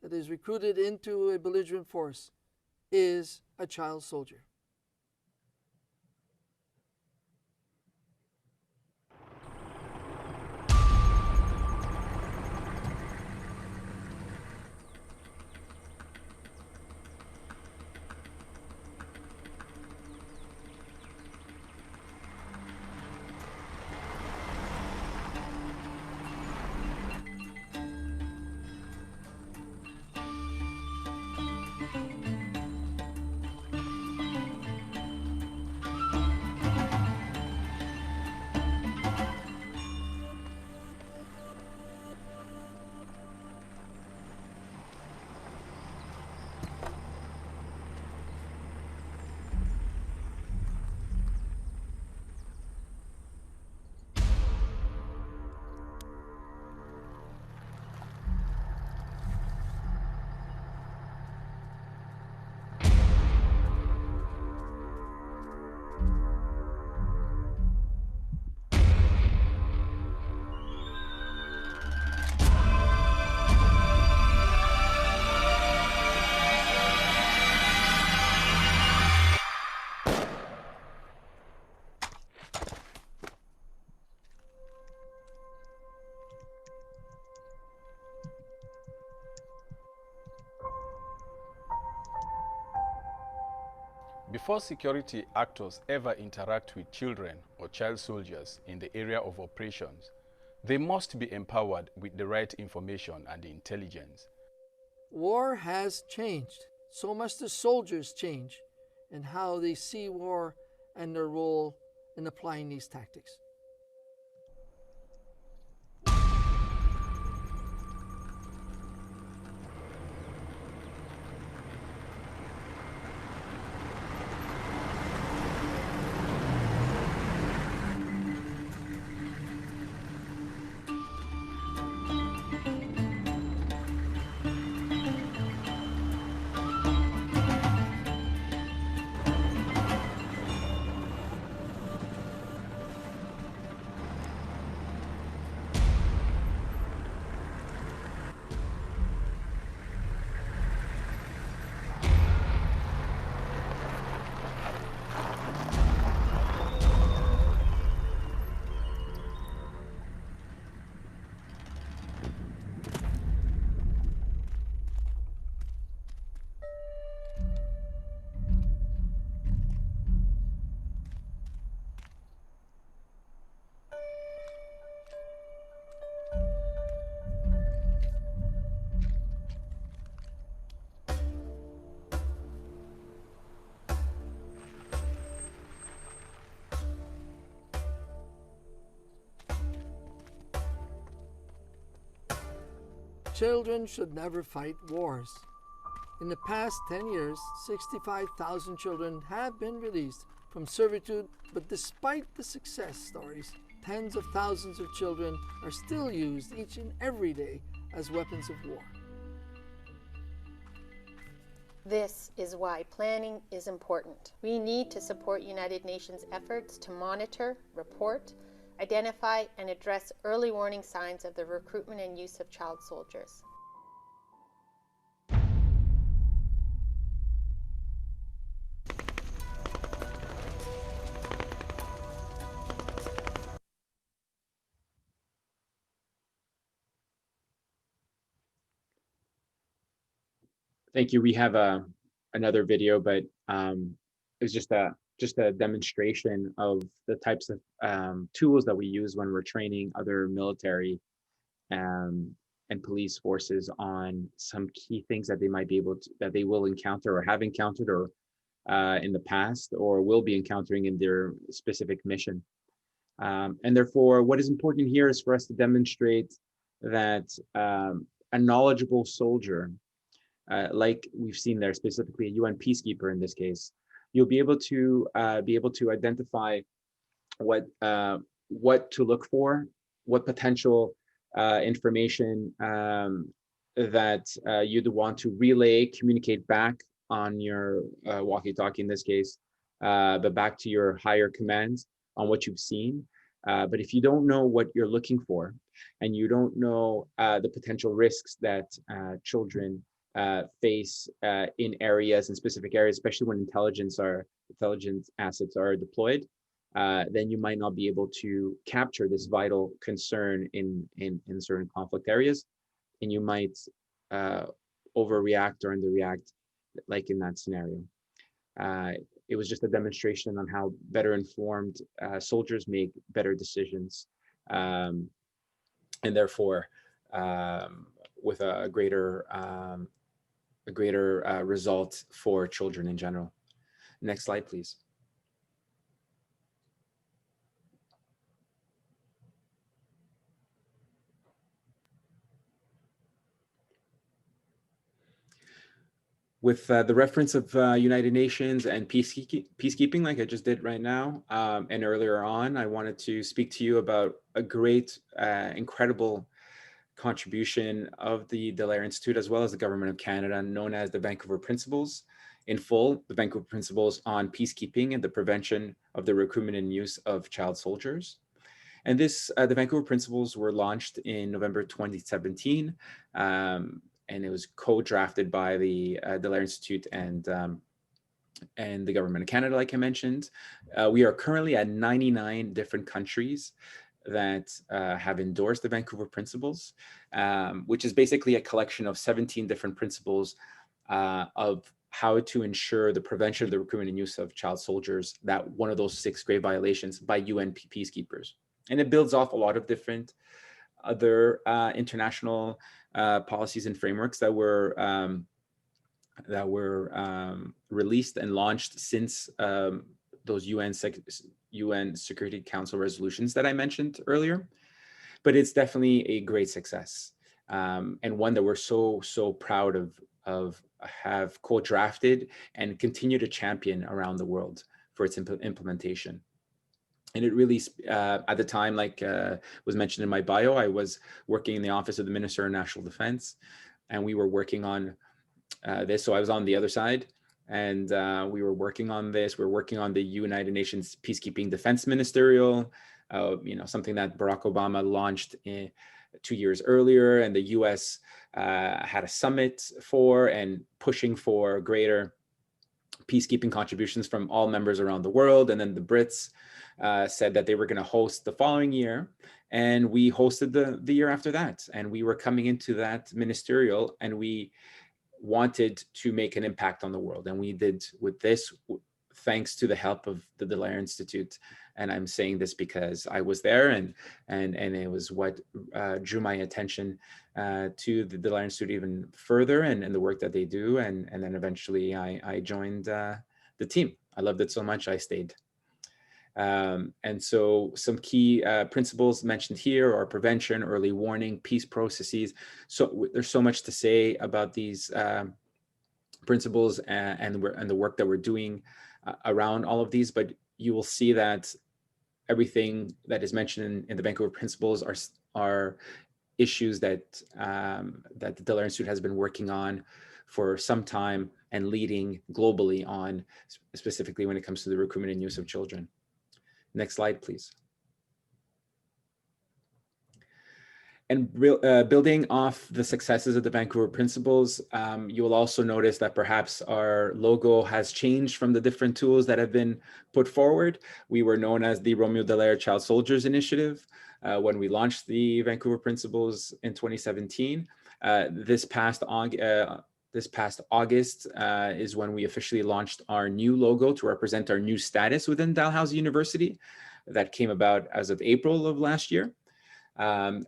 that is recruited into a belligerent force is a child soldier. Before security actors ever interact with children or child soldiers in the area of operations, they must be empowered with the right information and intelligence. War has changed. So must the soldiers change in how they see war and their role in applying these tactics. Children should never fight wars. In the past 10 years, 65,000 children have been released from servitude, but despite the success stories, tens of thousands of children are still used each and every day as weapons of war. This is why planning is important. We need to support United Nations efforts to monitor, report, identify and address early warning signs of the recruitment and use of child soldiers. Thank you. We have another video, but it's just a demonstration of the types of tools that we use when we're training other military and police forces on some key things that they might be able to, that they will encounter or have encountered or in the past or will be encountering in their specific mission. And therefore, what is important here is for us to demonstrate that a knowledgeable soldier, like we've seen there, specifically a UN peacekeeper in this case, you'll be able to identify what to look for, what potential information that you'd want to relay, communicate back on your walkie-talkie in this case, but back to your higher commands on what you've seen. But if you don't know what you're looking for, and you don't know the potential risks that children face in areas, in specific areas, especially when intelligence assets are deployed, then you might not be able to capture this vital concern in certain conflict areas, and you might overreact or underreact, like in that scenario. It was just a demonstration on how better informed soldiers make better decisions, and therefore with a greater result for children in general. Next slide, please. With the reference of United Nations and peacekeeping, like I just did right now, and earlier on, I wanted to speak to you about a great, incredible contribution of the Dallaire Institute, as well as the Government of Canada, known as the Vancouver Principles. In full, the Vancouver Principles on Peacekeeping and the Prevention of the Recruitment and Use of Child Soldiers. And this, the Vancouver Principles were launched in November 2017, and it was co-drafted by the Dallaire Institute and the Government of Canada, like I mentioned. We are currently at 99 different countries that have endorsed the Vancouver Principles, which is basically a collection of 17 different principles of how to ensure the prevention of the recruitment and use of child soldiers, that one of those 6 grave violations by UN peacekeepers. And it builds off a lot of different other international policies and frameworks that were released and launched since those UN Security Council resolutions that I mentioned earlier. But it's definitely a great success, and one that we're so proud of have co-drafted and continue to champion around the world for its implementation. And it really, at the time, like was mentioned in my bio, I was working in the Office of the Minister of National Defense, and we were working on this. So I was on the other side, and we were working on this. We were working on the United Nations Peacekeeping Defense Ministerial, something that Barack Obama launched 2 years earlier, and the US had a summit for, and pushing for greater peacekeeping contributions from all members around the world. And then the Brits said that they were going to host the following year, and we hosted the year after that. And we were coming into that ministerial, and we wanted to make an impact on the world, and we did with this thanks to the help of the Dallaire Institute. And I'm saying this because I was there, and it was what drew my attention to the Dallaire Institute even further, and the work that they do. And then eventually I joined the team. I loved it so much, I stayed. And so some key principles mentioned here are prevention, early warning, peace processes. So there's so much to say about these principles and the work that we're doing around all of these, but you will see that everything that is mentioned in the Vancouver Principles are issues that that the Dallaire Institute has been working on for some time and leading globally on, specifically when it comes to the recruitment and use of children. Next slide, please. And building off the successes of the Vancouver Principles, you will also notice that perhaps our logo has changed from the different tools that have been put forward. We were known as the Romeo Dallaire Child Soldiers Initiative when we launched the Vancouver Principles in 2017. This past August is when we officially launched our new logo to represent our new status within Dalhousie University. That came about as of April of last year.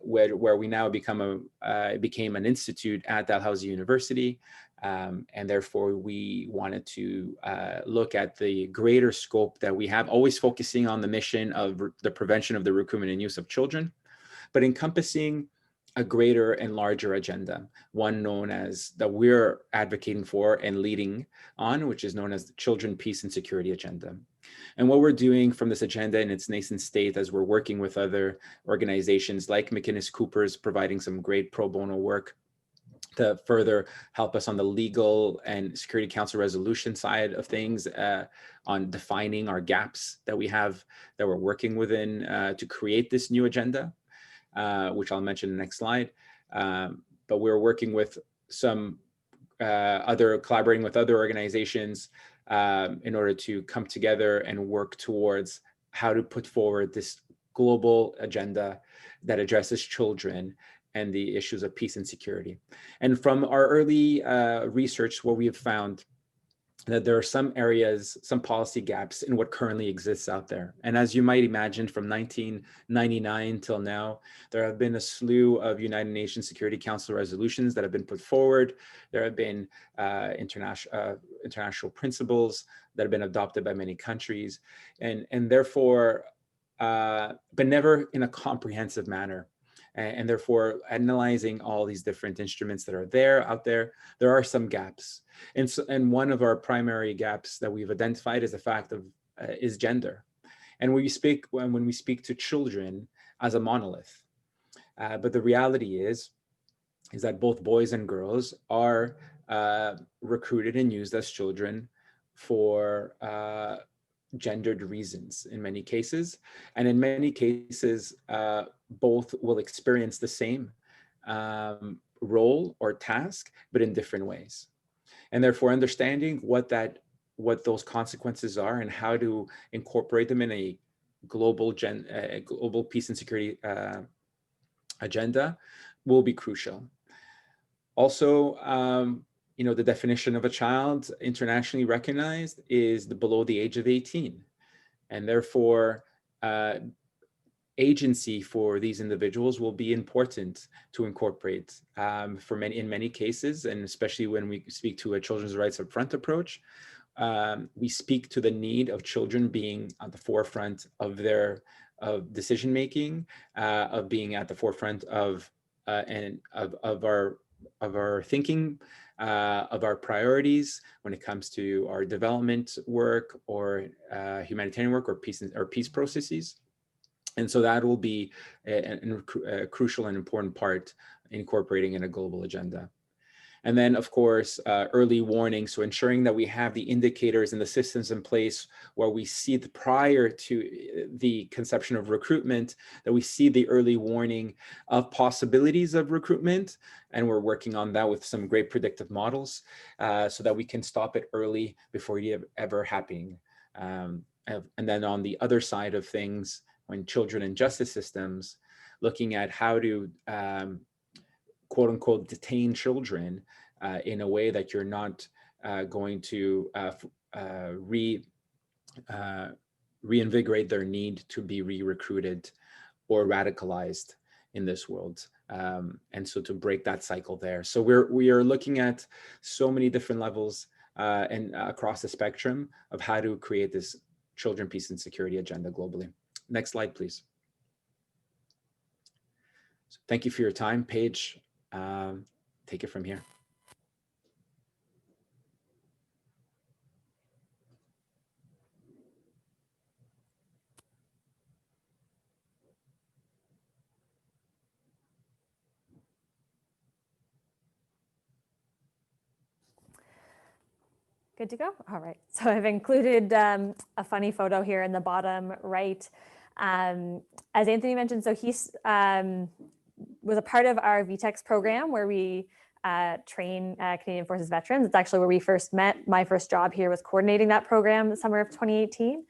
Where we now became an institute at Dalhousie University, and therefore we wanted to look at the greater scope that we have, always focusing on the mission of the prevention of the recruitment and use of children, but encompassing a greater and larger agenda, one known as that we're advocating for and leading on, which is known as the Children, Peace and Security Agenda. And what we're doing from this agenda in its nascent state, as we're working with other organizations like McInnes Cooper's, providing some great pro bono work to further help us on the legal and Security Council resolution side of things, on defining our gaps that we have, that we're working within to create this new agenda, which I'll mention in the next slide. But we're working with some collaborating with other organizations in order to come together and work towards how to put forward this global agenda that addresses children and the issues of peace and security. And from our early research, what we have found that there are some areas, some policy gaps in what currently exists out there. And as you might imagine, from 1999 till now, there have been a slew of United Nations Security Council resolutions that have been put forward. There have been international principles that have been adopted by many countries, and therefore, but never in a comprehensive manner. And therefore, analyzing all these different instruments that are out there, there are some gaps. And one of our primary gaps that we've identified is the fact of is gender. And when we speak to children as a monolith, but the reality is that both boys and girls are recruited and used as children for gendered reasons in many cases. And in many cases, both will experience the same role or task, but in different ways. And therefore, understanding what those consequences are and how to incorporate them in a global peace and security agenda will be crucial. Also, the definition of a child internationally recognized is below the age of 18. And therefore, agency for these individuals will be important to incorporate in many cases, and especially when we speak to a children's rights upfront approach, we speak to the need of children being at the forefront of their decision making, of being at the forefront of our thinking, of our priorities when it comes to our development work or humanitarian work or peace processes. And so that will be a crucial and important part incorporating in a global agenda. And then, of course, early warning. So ensuring that we have the indicators and the systems in place where we see prior to the conception of recruitment, that we see the early warning of possibilities of recruitment. And we're working on that with some great predictive models so that we can stop it early before it ever happening. And then on the other side of things, when children in justice systems, looking at how to quote unquote detain children in a way that you're not going to reinvigorate their need to be re-recruited or radicalized in this world. And so to break that cycle there. So we are looking at so many different levels and across the spectrum of how to create this children, peace and security agenda globally. Next slide, please. So thank you for your time. Paige, take it from here. Good to go? All right. So I've included a funny photo here in the bottom right. As Anthony mentioned, so he's was a part of our VTEX program where we train Canadian Forces veterans. It's actually where we first met. My first job here was coordinating that program the summer of 2018.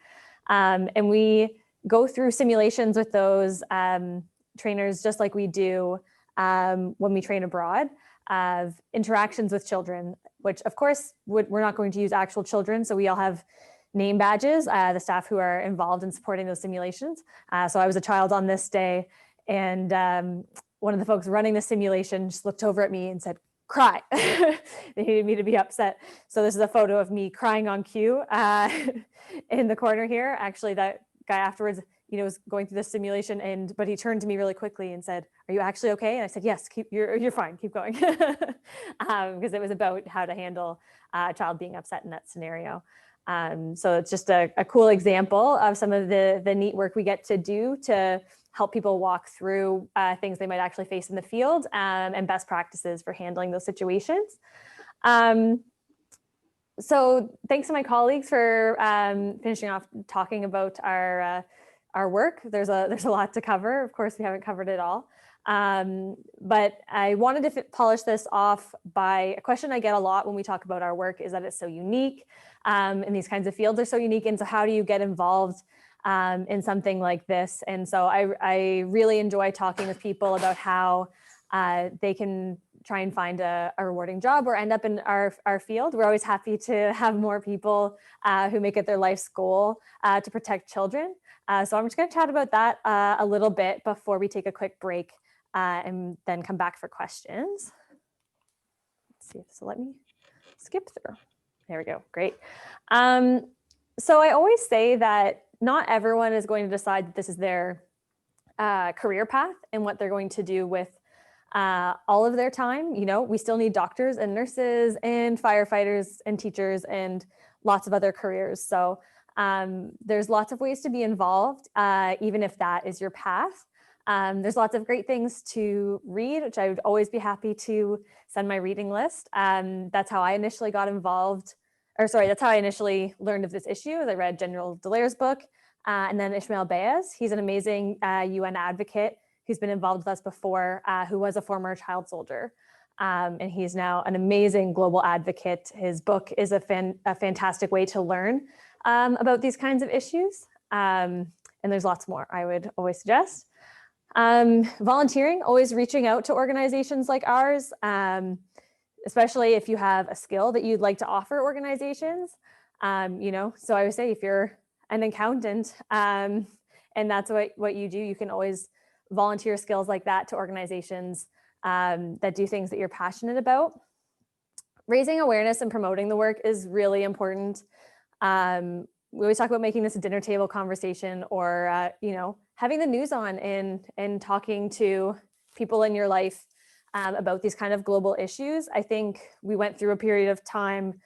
And we go through simulations with those trainers, just like we do when we train abroad, of interactions with children, which of course we're not going to use actual children. So we all have name badges, the staff who are involved in supporting those simulations. So I was a child on this day, and one of the folks running the simulation just looked over at me and said, "Cry." They needed me to be upset. So this is a photo of me crying on cue in the corner here. Actually, that guy afterwards, was going through the simulation, but he turned to me really quickly and said, "Are you actually okay?" And I said, "Yes, you're fine, keep going." Because it was about how to handle a child being upset in that scenario. So it's just a cool example of some of the neat work we get to do to help people walk through things they might actually face in the field, and best practices for handling those situations. So thanks to my colleagues for finishing off talking about our work. There's a lot to cover. Of course, we haven't covered it all. But I wanted to polish this off by a question I get a lot when we talk about our work, is that it's so unique, and these kinds of fields are so unique. And so how do you get involved in something like this? And so I really enjoy talking with people about how they can try and find a rewarding job or end up in our field. We're always happy to have more people who make it their life's goal to protect children. So I'm just going to chat about that a little bit before we take a quick break and then come back for questions. Let's see if this will let me skip through. There we go. Great. So I always say that not everyone is going to decide that this is their career path and what they're going to do with all of their time. We still need doctors and nurses and firefighters and teachers and lots of other careers. So there's lots of ways to be involved, even if that is your path. There's lots of great things to read, which I would always be happy to send my reading list. That's how I initially got involved, that's how I initially learned of this issue, as I read General Dallaire's book, and then Ismail Bayez. He's an amazing UN advocate who's been involved with us before, who was a former child soldier. And he's now an amazing global advocate. His book is a fantastic way to learn about these kinds of issues. And there's lots more I would always suggest. Volunteering, always reaching out to organizations like ours, especially if you have a skill that you'd like to offer organizations. So I would say if you're an accountant and that's what you do, you can always volunteer skills like that to organizations that do things that you're passionate about. Raising awareness and promoting the work is really important. We always talk about making this a dinner table conversation, or having the news on and talking to people in your life about these kind of global issues. I think we went through a period of time,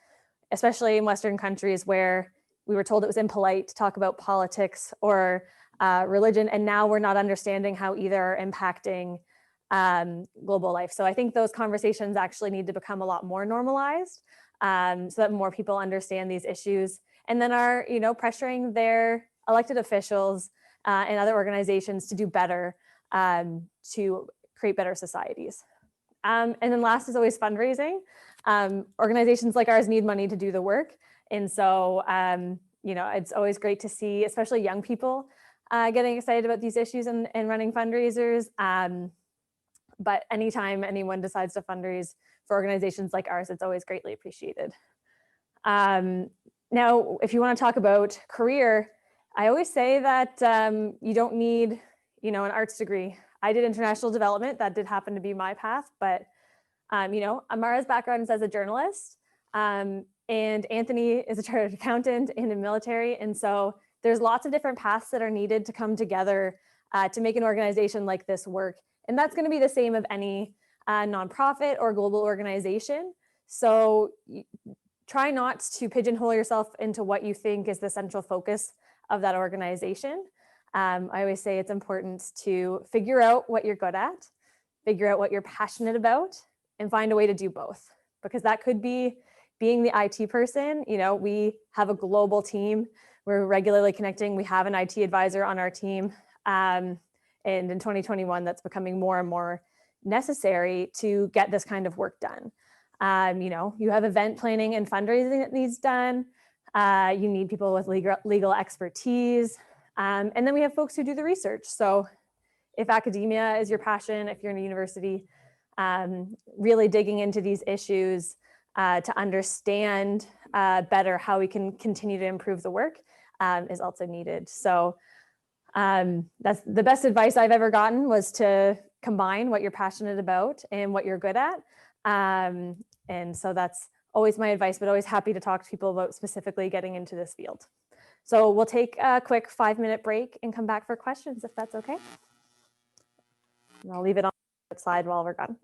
especially in Western countries, where we were told it was impolite to talk about politics or religion, and now we're not understanding how either are impacting global life. So I think those conversations actually need to become a lot more normalized, so that more people understand these issues, and then are pressuring their elected officials and other organizations to do better, to create better societies. And then last is always fundraising. Organizations like ours need money to do the work, and so it's always great to see, especially young people, getting excited about these issues and running fundraisers. But anytime anyone decides to fundraise for organizations like ours, it's always greatly appreciated. Now, if you want to talk about career, I always say that you don't need, an arts degree. I did international development. That did happen to be my path, but Amara's background is as a journalist, and Anthony is a chartered accountant in the military. And so there's lots of different paths that are needed to come together to make an organization like this work. And that's going to be the same of any nonprofit or global organization. So try not to pigeonhole yourself into what you think is the central focus of that organization. I always say it's important to figure out what you're good at, figure out what you're passionate about, and find a way to do both. Because that could be being the IT person. We have a global team. We're regularly connecting. We have an IT advisor on our team. And And in 2021, that's becoming more and more necessary to get this kind of work done. You know, you have event planning and fundraising that needs done. You need people with legal expertise. And then we have folks who do the research. So if academia is your passion, if you're in a university, really digging into these issues to understand better how we can continue to improve the work is also needed. So that's the best advice I've ever gotten, was to combine what you're passionate about and what you're good at. And so that's always my advice, but always happy to talk to people about specifically getting into this field. So we'll take a quick 5-minute break and come back for questions, if that's okay. And I'll leave it on the slide while we're gone.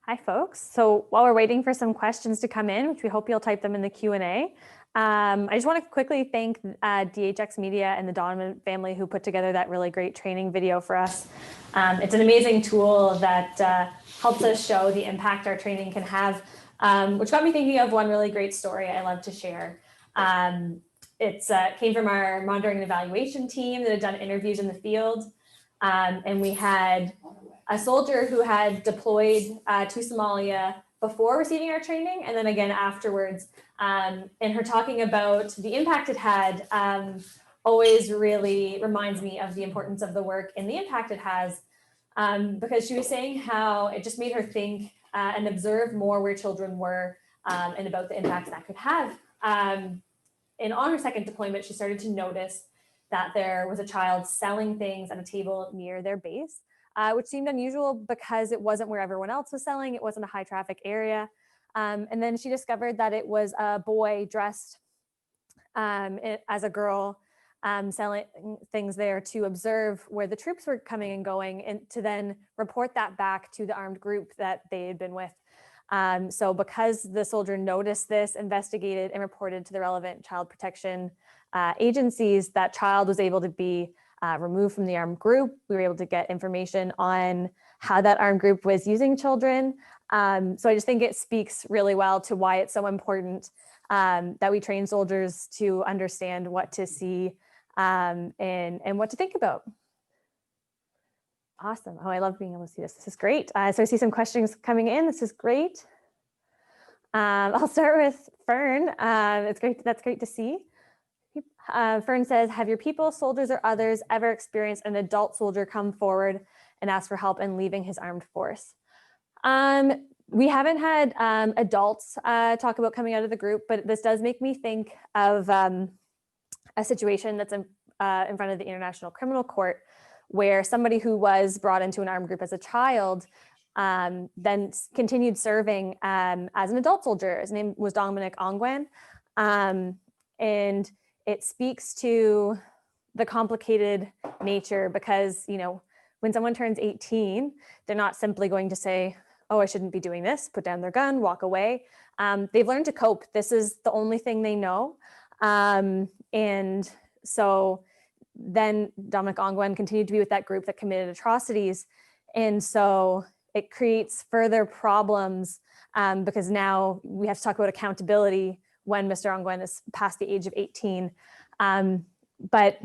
Hi, folks. So while we're waiting for some questions to come in, which we hope you'll type them in the Q&A, I just want to quickly thank DHX Media and the Donovan family who put together that really great training video for us. It's an amazing tool that helps us show the impact our training can have, which got me thinking of one really great story I love to share. It came from our monitoring and evaluation team that had done interviews in the field. And we had a soldier who had deployed to Somalia before receiving our training, and then again afterwards. And her talking about the impact it had always really reminds me of the importance of the work and the impact it has, because she was saying how it just made her think and observe more where children were and about the impacts that could have. And on her second deployment, she started to notice that there was a child selling things at a table near their base, which seemed unusual because it wasn't where everyone else was selling. It wasn't a high traffic area. And then she discovered that it was a boy dressed as a girl selling things there to observe where the troops were coming and going, and to then report that back to the armed group that they had been with. So because the soldier noticed this, investigated, and reported to the relevant child protection agencies, that child was able to be removed from the armed group. We were able to get information on how that armed group was using children. So I just think it speaks really well to why it's so important that we train soldiers to understand what to see and what to think about. Awesome. Oh, I love being able to see this. This is great. So I see some questions coming in. This is great. I'll start with Fern. It's great. That's great to see. Fern says, have your people, soldiers or others, ever experienced an adult soldier come forward and ask for help in leaving his armed force? We haven't had adults talk about coming out of the group, but this does make me think of a situation that's in front of the International Criminal Court, where somebody who was brought into an armed group as a child then continued serving as an adult soldier. His name was Dominic Ongwen. And it speaks to the complicated nature because, you know, when someone turns 18, they're not simply going to say, oh, I shouldn't be doing this, put down their gun, walk away. They've learned to cope. This is the only thing they know. And so then Dominic Ongwen continued to be with that group that committed atrocities. And so it creates further problems because now we have to talk about accountability when Mr. Ongwen is past the age of 18. But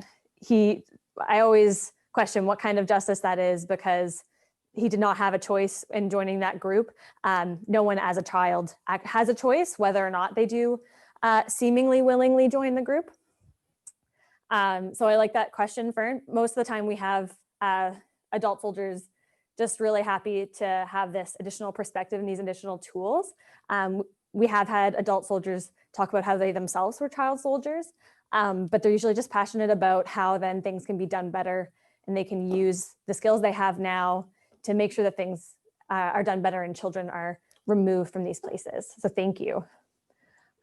I always question what kind of justice that is, because he did not have a choice in joining that group. No one as a child has a choice whether or not they do seemingly willingly join the group. So I like that question, Fern. Most of the time we have adult soldiers just really happy to have this additional perspective and these additional tools. We have had adult soldiers talk about how they themselves were child soldiers, but they're usually just passionate about how then things can be done better, and they can use the skills they have now to make sure that things are done better and children are removed from these places. So thank you.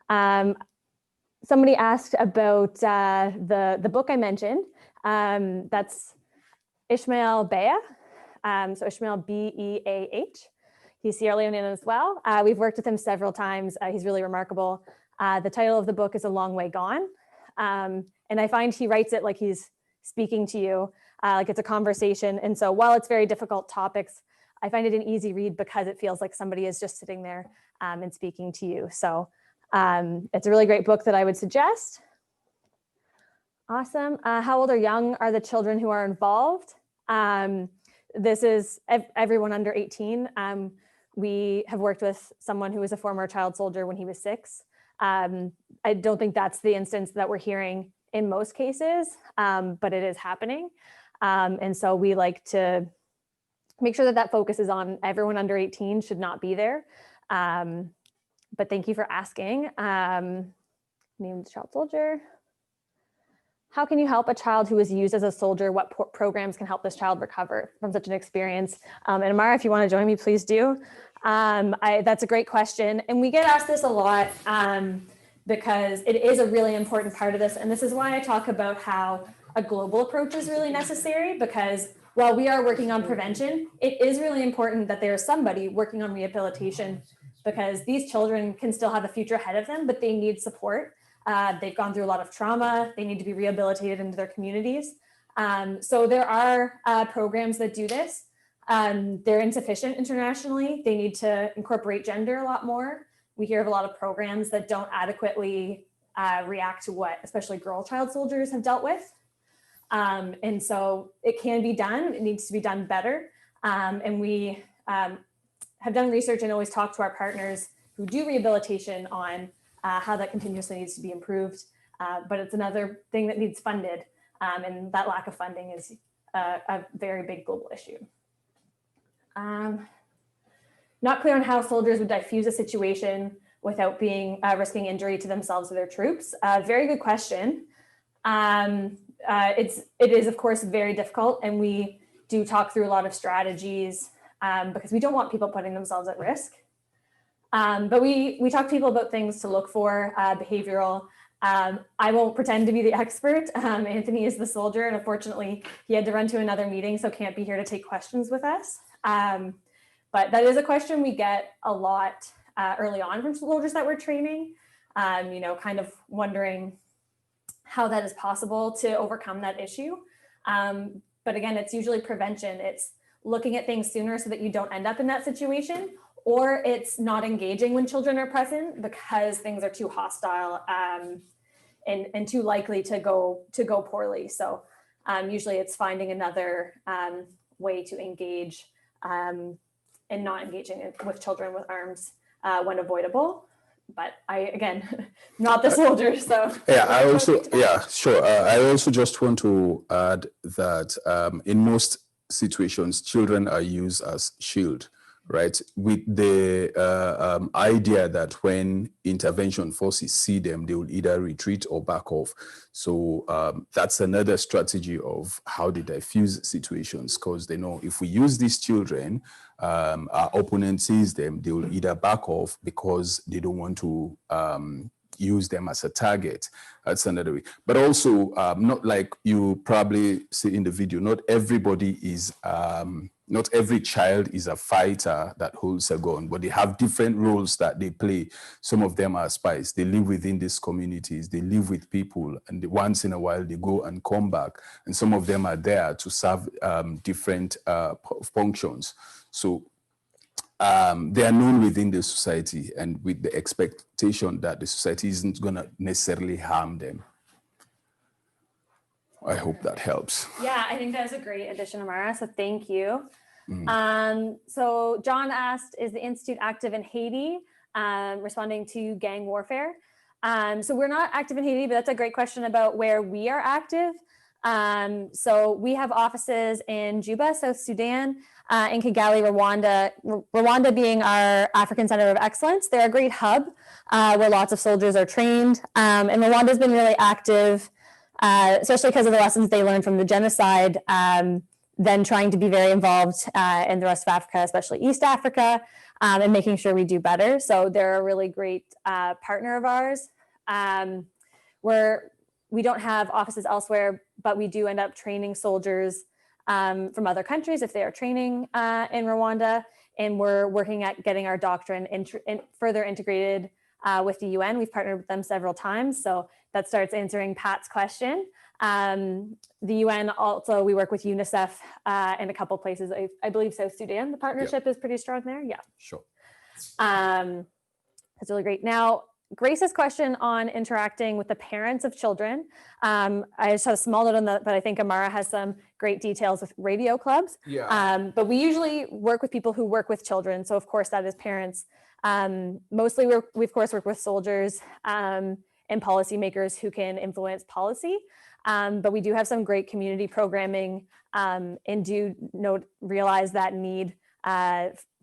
Somebody asked about the book I mentioned. That's Ishmael Beah. So Ishmael, B-E-A-H. He's Sierra Leonean as well. We've worked with him several times. He's really remarkable. The title of the book is A Long Way Gone. And I find he writes it like he's speaking to you, like it's a conversation. And so while it's very difficult topics, I find it an easy read because it feels like somebody is just sitting there and speaking to you. So it's a really great book that I would suggest. Awesome. How old or young are the children who are involved? This is everyone under 18. We have worked with someone who was a former child soldier when he was 6. I don't think that's the instance that we're hearing in most cases, but it is happening. And so we like to make sure that that focus is on everyone under 18 should not be there. But thank you for asking. Named child soldier. How can you help a child who was used as a soldier? What programs can help this child recover from such an experience? And Amara, if you want to join me, please do. That's a great question. And we get asked this a lot because it is a really important part of this. And this is why I talk about how a global approach is really necessary, because while we are working on prevention, it is really important that there is somebody working on rehabilitation, because these children can still have a future ahead of them, but they need support. They've gone through a lot of trauma. They need to be rehabilitated into their communities. So there are programs that do this. They're insufficient internationally. They need to incorporate gender a lot more. We hear of a lot of programs that don't adequately react to what especially girl child soldiers have dealt with. And so it can be done. It needs to be done better. And we have done research and always talk to our partners who do rehabilitation on how that continuously needs to be improved. But it's another thing that needs funded. And that lack of funding is a very big global issue. Not clear on how soldiers would diffuse a situation without being risking injury to themselves or their troops. Very good question. It is, of course, very difficult. And we do talk through a lot of strategies because we don't want people putting themselves at risk. But we talk to people about things to look for, behavioral. I won't pretend to be the expert. Anthony is the soldier, and unfortunately, he had to run to another meeting, so can't be here to take questions with us. But that is a question we get a lot early on from soldiers that we're training, kind of wondering how that is possible to overcome that issue. But again, it's usually prevention. It's looking at things sooner so that you don't end up in that situation, or it's not engaging when children are present because things are too hostile and too likely to go poorly. So usually it's finding another way to engage and not engaging with children with arms when avoidable. But again, not the soldier, so. Yeah, sure. I also just want to add that in most situations, children are used as shield, right? With the idea that when intervention forces see them, they will either retreat or back off. So that's another strategy of how they diffuse situations, because they know if we use these children, our opponent sees them, they will either back off because they don't want to use them as a target. That's another way. But also, not like you probably see in the video, not everybody is, not every child is a fighter that holds a gun, but they have different roles that they play. Some of them are spies. They live within these communities. They live with people, and once in a while they go and come back. And some of them are there to serve different functions. So they are known within the society and with the expectation that the society isn't going to necessarily harm them. I hope that helps. Yeah, I think that's a great addition, Amara, so thank you. So John asked, is the Institute active in Haiti, responding to gang warfare? So we're not active in Haiti, but that's a great question about where we are active. So we have offices in Juba, South Sudan, in Kigali, Rwanda. Rwanda being our African Center of Excellence. They're a great hub where lots of soldiers are trained. And Rwanda's been really active, especially because of the lessons they learned from the genocide, then trying to be very involved in the rest of Africa, especially East Africa, and making sure we do better. So they're a really great partner of ours. We don't have offices elsewhere, but we do end up training soldiers from other countries if they are training in Rwanda. And we're working at getting our doctrine further integrated with the UN. We've partnered with them several times. So that starts answering Pat's question. The UN also, we work with UNICEF in a couple places. I believe South Sudan, the partnership is pretty strong there. Yeah. Sure. That's really great. Now, Grace's question on interacting with the parents of children. I just have a small note on that, but I think Amara has some great details with radio clubs. Yeah. But we usually work with people who work with children. So of course that is parents. Mostly we of course work with soldiers and policymakers who can influence policy. But we do have some great community programming and do realize that need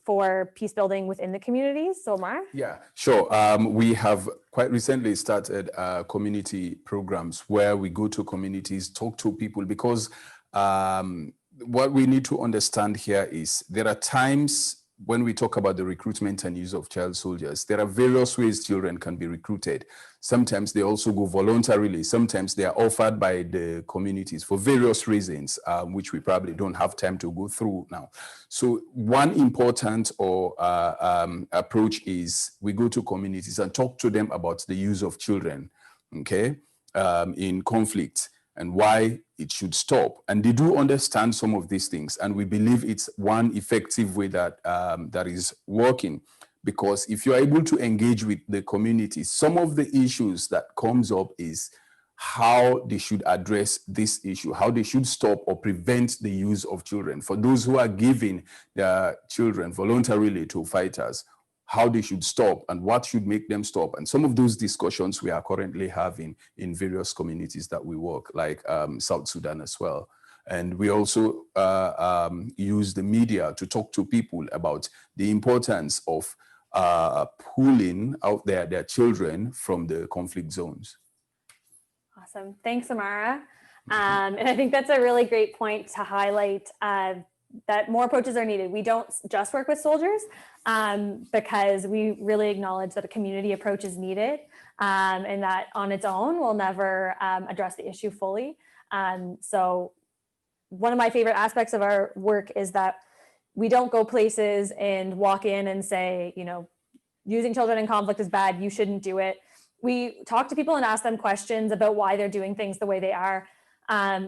for peace building within the communities. So Amara? Yeah, sure. We have quite recently started community programs where we go to communities, talk to people, because what we need to understand here is there are times when we talk about the recruitment and use of child soldiers, there are various ways children can be recruited. Sometimes they also go voluntarily. Sometimes they are offered by the communities for various reasons, which we probably don't have time to go through now. So one important approach is we go to communities and talk to them about the use of children, okay, in conflict, and why it should stop. And they do understand some of these things. And we believe it's one effective way that, that is working. Because if you're able to engage with the community, some of the issues that comes up is how they should address this issue, how they should stop or prevent the use of children. For those who are giving their children voluntarily to fighters, how they should stop and what should make them stop. And some of those discussions we are currently having in various communities that we work, like South Sudan as well. And we also use the media to talk to people about the importance of pulling out their children from the conflict zones. Awesome. Thanks, Amara. And I think that's a really great point to highlight that more approaches are needed. We don't just work with soldiers because we really acknowledge that a community approach is needed and that on its own will never address the issue fully. So one of my favorite aspects of our work is that we don't go places and walk in and say, you know, using children in conflict is bad, you shouldn't do it. We talk to people and ask them questions about why they're doing things the way they are,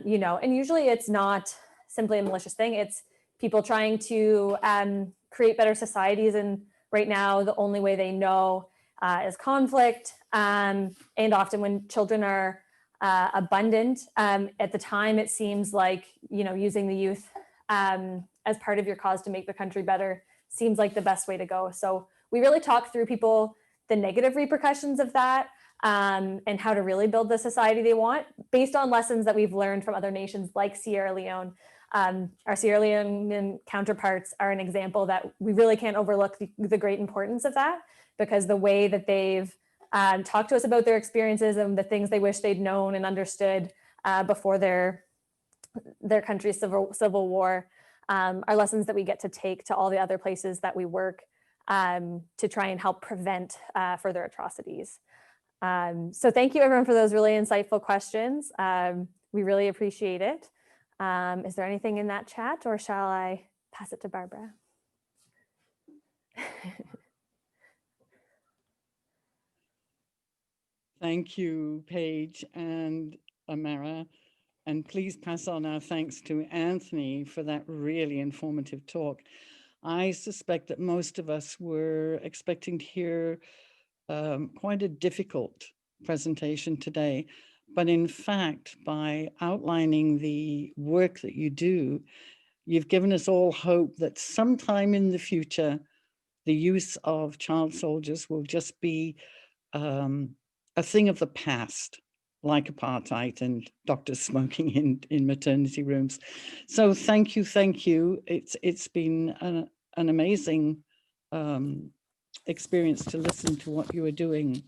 you know, and usually it's not simply a malicious thing. It's people trying to create better societies. And right now, the only way they know is conflict. And often when children are abundant, at the time, it seems like, you know, using the youth as part of your cause to make the country better seems like the best way to go. So we really talk through people the negative repercussions of that and how to really build the society they want based on lessons that we've learned from other nations like Sierra Leone. Our Sierra Leonean counterparts are an example that we really can't overlook the great importance of that, because the way that they've talked to us about their experiences and the things they wish they'd known and understood before their country's civil war are lessons that we get to take to all the other places that we work to try and help prevent further atrocities. So thank you everyone for those really insightful questions. We really appreciate it. Is there anything in that chat, or shall I pass it to Barbara? Thank you, Paige and Amara. And please pass on our thanks to Anthony for that really informative talk. I suspect that most of us were expecting to hear quite a difficult presentation today. But in fact, by outlining the work that you do, you've given us all hope that sometime in the future, the use of child soldiers will just be a thing of the past, like apartheid and doctors smoking in maternity rooms. So thank you, thank you. It's been an amazing experience to listen to what you are doing.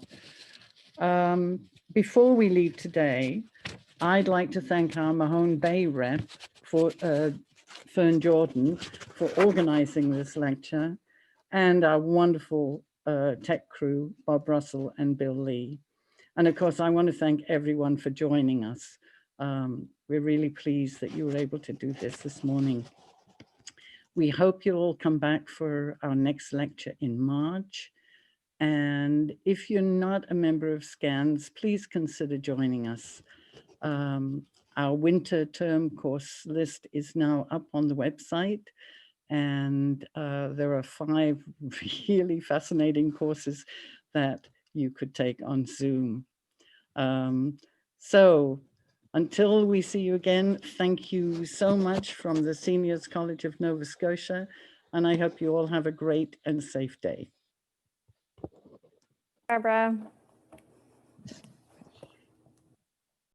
Before we leave today, I'd like to thank our Mahone Bay rep, for Fern Jordan, for organizing this lecture, and our wonderful tech crew, Bob Russell and Bill Lee. And of course, I want to thank everyone for joining us. We're really pleased that you were able to do this morning. We hope you'll all come back for our next lecture in March. And if you're not a member of SCANS, please consider joining us. Our winter term course list is now up on the website, and there are 5 really fascinating courses that you could take on Zoom. So until we see you again, thank you so much from the Seniors College of Nova Scotia, and I hope you all have a great and safe day. Barbara.